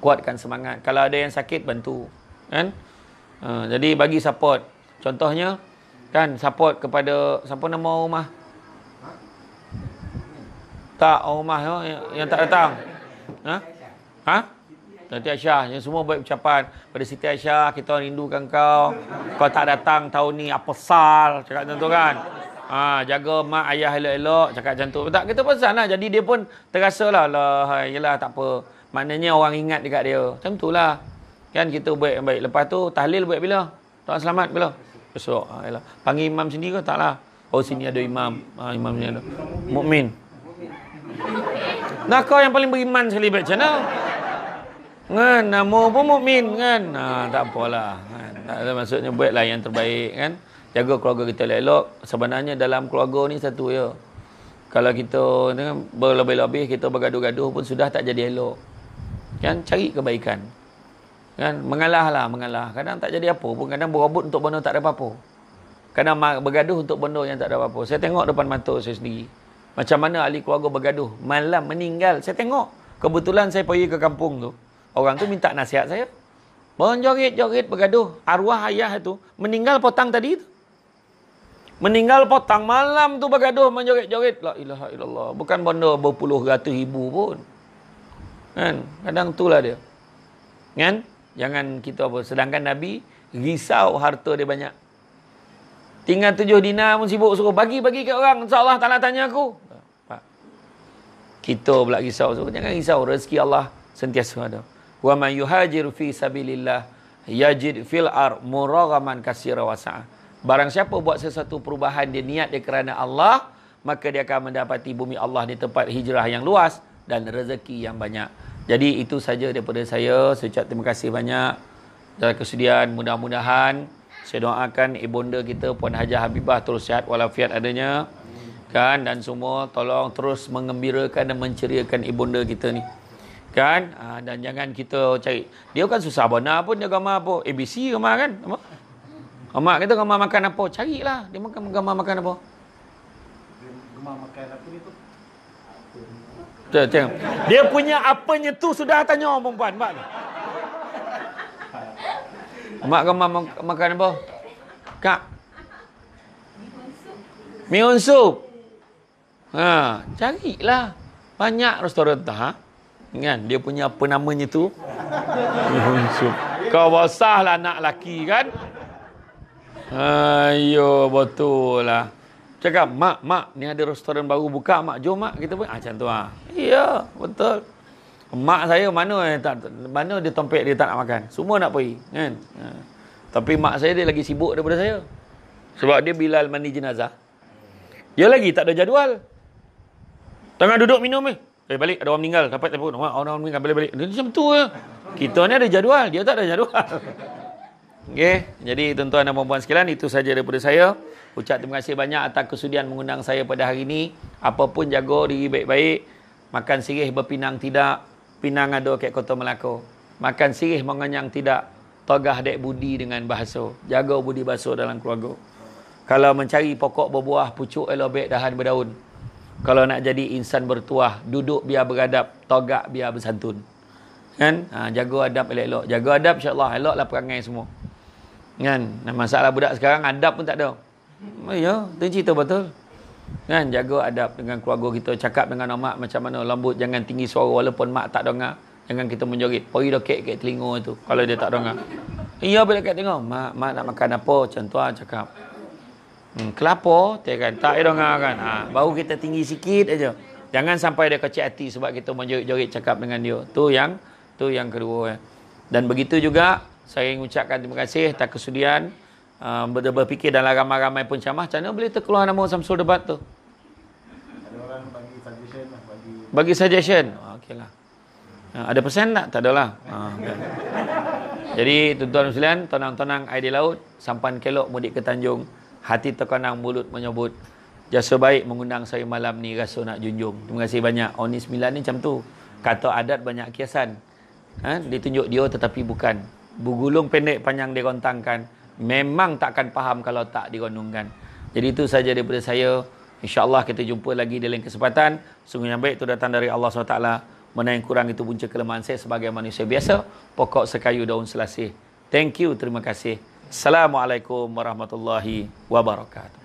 Kuatkan semangat. Kalau ada yang sakit, bantu. Kan? Jadi bagi support. Contohnya, kan support kepada, siapa nama rumah? Tak, orang rumah yang tak datang. Ha? Siti Aisyah. Yang semua baik ucapan. Pada Siti Aisyah, kita rindukan kau. Kau tak datang tahun ni, apa sal? Cakap macam tu kan. Jaga mak ayah elok-elok. Cakap macam tu. Tak, kita pesan lah. Jadi dia pun terasa lah. Yelah, tak apa. Maknanya orang ingat dekat dia. Macam tu lah. Kan kita baik-baik. Lepas tu, tahlil buat bila? Doa selamat bila? Besok. Panggil imam sendiri ke? Tak lah. Oh, sini ada imam. Imam ni ada. Mukmin. Nah, kau yang paling beriman sekali baca mana? Kan, nama pun mukmin kan. Tak apalah. Kan? Tak ada maksudnya buatlah yang terbaik kan. Jaga keluarga kita elok. Sebenarnya dalam keluarga ni satu ya. Kalau kita berlebih-lebih, kita bergaduh-gaduh pun sudah tak jadi elok. Kan, cari kebaikan. Kan, mengalah. Kadang tak jadi apa pun, kadang berebut untuk benda tak ada apa-apa. Kadang bergaduh untuk benda yang tak ada apa-apa. Saya tengok depan mata saya sendiri. Macam mana ahli keluarga bergaduh. Malam meninggal. Saya tengok. Kebetulan saya pergi ke kampung tu. Orang tu minta nasihat saya. Menjoget-joget bergaduh. Arwah ayah itu meninggal potang tadi tu. Meninggal potang malam tu bergaduh. Menjoget-joget. La ilaha illallah. Bukan benda berpuluh ratus ribu pun. Kan? Kadang itulah dia. Kan? Jangan kita apa. Sedangkan Nabi risau harta dia banyak. Tinggal 7 dinar pun sibuk suruh bagi-bagi ke orang. InsyaAllah tak nak tanya aku. Kita pula risau. Jangan risau. Rezeki Allah sentiasa ada. Wa man yuhajir fi sabilillah yajid fil ar muraghaman katsira wasa'a. Barang siapa buat sesuatu perubahan, dia niat dia kerana Allah, maka dia akan mendapati bumi Allah di tempat hijrah yang luas dan rezeki yang banyak. Jadi itu saja daripada saya. Saya ucap terima kasih banyak dalam kesediaan. Mudah-mudahan saya doakan ibunda kita Puan Hajah Habibah terus sihat walafiat adanya. Kan, dan semua tolong terus mengembirakan dan menceriakan ibunda kita ni. Kan? Dan jangan kita cari. Dia kan susah benar pun dia gambar apa? ABC gambar kan? Apa? Mak kita gambar makan apa? Carilah. Dia gambar makan apa? Gemar makan apa ni tu? Tengok. Dia punya apanya tu sudah tanya orang perempuan. Mak gambar makan apa? Kak. Mi unsub. Carilah. Banyak restoran tak. Kan? Dia punya apa namanya tu? Mi unsub. Kau basahlah anak laki kan? Ayo, betul lah. Cakap, mak, ni ada restoran baru buka, mak, jom mak, kita pun. Macam tu lah. Iya, betul. Mak saya mana dia tompek dia tak nak makan. Semua nak pergi. Kan? Tapi mak saya dia lagi sibuk daripada saya. Sebab dia Bilal mandi jenazah. Dia lagi tak ada jadual. Tengah duduk minum balik, ada orang meninggal. Dapat telefon. Orang meninggal, balik. Dia macam tu je. Kita ni ada jadual. Dia tak ada jadual. Okey. Jadi tuan-tuan dan puan-puan sekalian, itu saja daripada saya. Ucap terima kasih banyak atas kesudian mengundang saya pada hari ini. Apapun jaga diri baik-baik. Makan sirih berpinang tidak. Pinang ada kat Kota Melaka. Makan sirih mengenyang tidak. Togah dek budi dengan bahasa. Jaga budi bahasa dalam keluarga. Kalau mencari pokok berbuah, pucuk elobek dahan berdaun. Kalau nak jadi insan bertuah, duduk biar beradab, togak biar bersantun. Kan? Jaga adab elok-elok. Jaga adab insya-Allah, eloklah perangai semua. Kan? Masalah budak sekarang adab pun tak ada. Ya, tu cerita betul. Kan, jaga adab dengan keluarga kita, cakap dengan mak macam mana lembut, jangan tinggi suara walaupun mak tak dengar. Jangan kita menjerit, pergi dokek kat telinga tu kalau dia tak dengar. Iya bila kat tengok, mak nak makan apa? Macam tu cakap. Kelapa, dia kan tak dengar kan. Baru kita tinggi sikit aja. Jangan sampai dia kecil hati sebab kita menjerit-jerit cakap dengan dia. Tu yang kedua. Dan begitu juga saya ingin ucapkan terima kasih atas kesudian berfikir dalam ramai-ramai pencamah. Macam mana boleh terkeluar nama Samsul Debat tu? Ada orang bagi suggestion lah. Bagi suggestion? Okeylah. Ada persen tak? Tak adalah. Okay. Jadi tuan-tuan sekalian, tonang-tonang air di laut, sampan kelok mudik ke Tanjung, hati terkenang mulut menyebut, jasa baik mengundang saya malam ni, rasa nak junjung. Terima kasih banyak. Oni 9 ni macam tu. Kata adat banyak kiasan. Ditunjuk dia tetapi bukan. Bergulung pendek panjang dirontangkan. Memang takkan faham kalau tak dirondongkan. Jadi itu saja daripada saya. InsyaAllah kita jumpa lagi di lain kesempatan. Sungguh yang baik itu datang dari Allah SWT. Mana yang kurang itu punca kelemahan saya sebagai manusia biasa. Pokok sekayu daun selasih. Thank you, terima kasih. Assalamualaikum warahmatullahi wabarakatuh.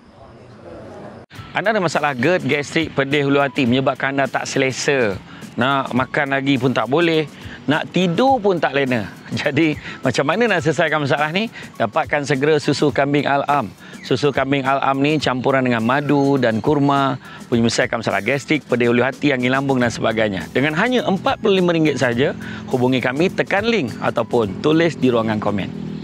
Anda ada masalah GERD, gastrik, pedih hulu hati menyebabkan anda tak selesa. Nak makan lagi pun tak boleh. Nak tidur pun tak lena. Jadi, macam mana nak selesaikan masalah ni? Dapatkan segera susu kambing Al-Am. Susu kambing Al-Am ni campuran dengan madu dan kurma menyelesaikan masalah gastrik, pedih hulu hati, angin lambung dan sebagainya. Dengan hanya RM45 saja, hubungi kami, tekan link ataupun tulis di ruangan komen.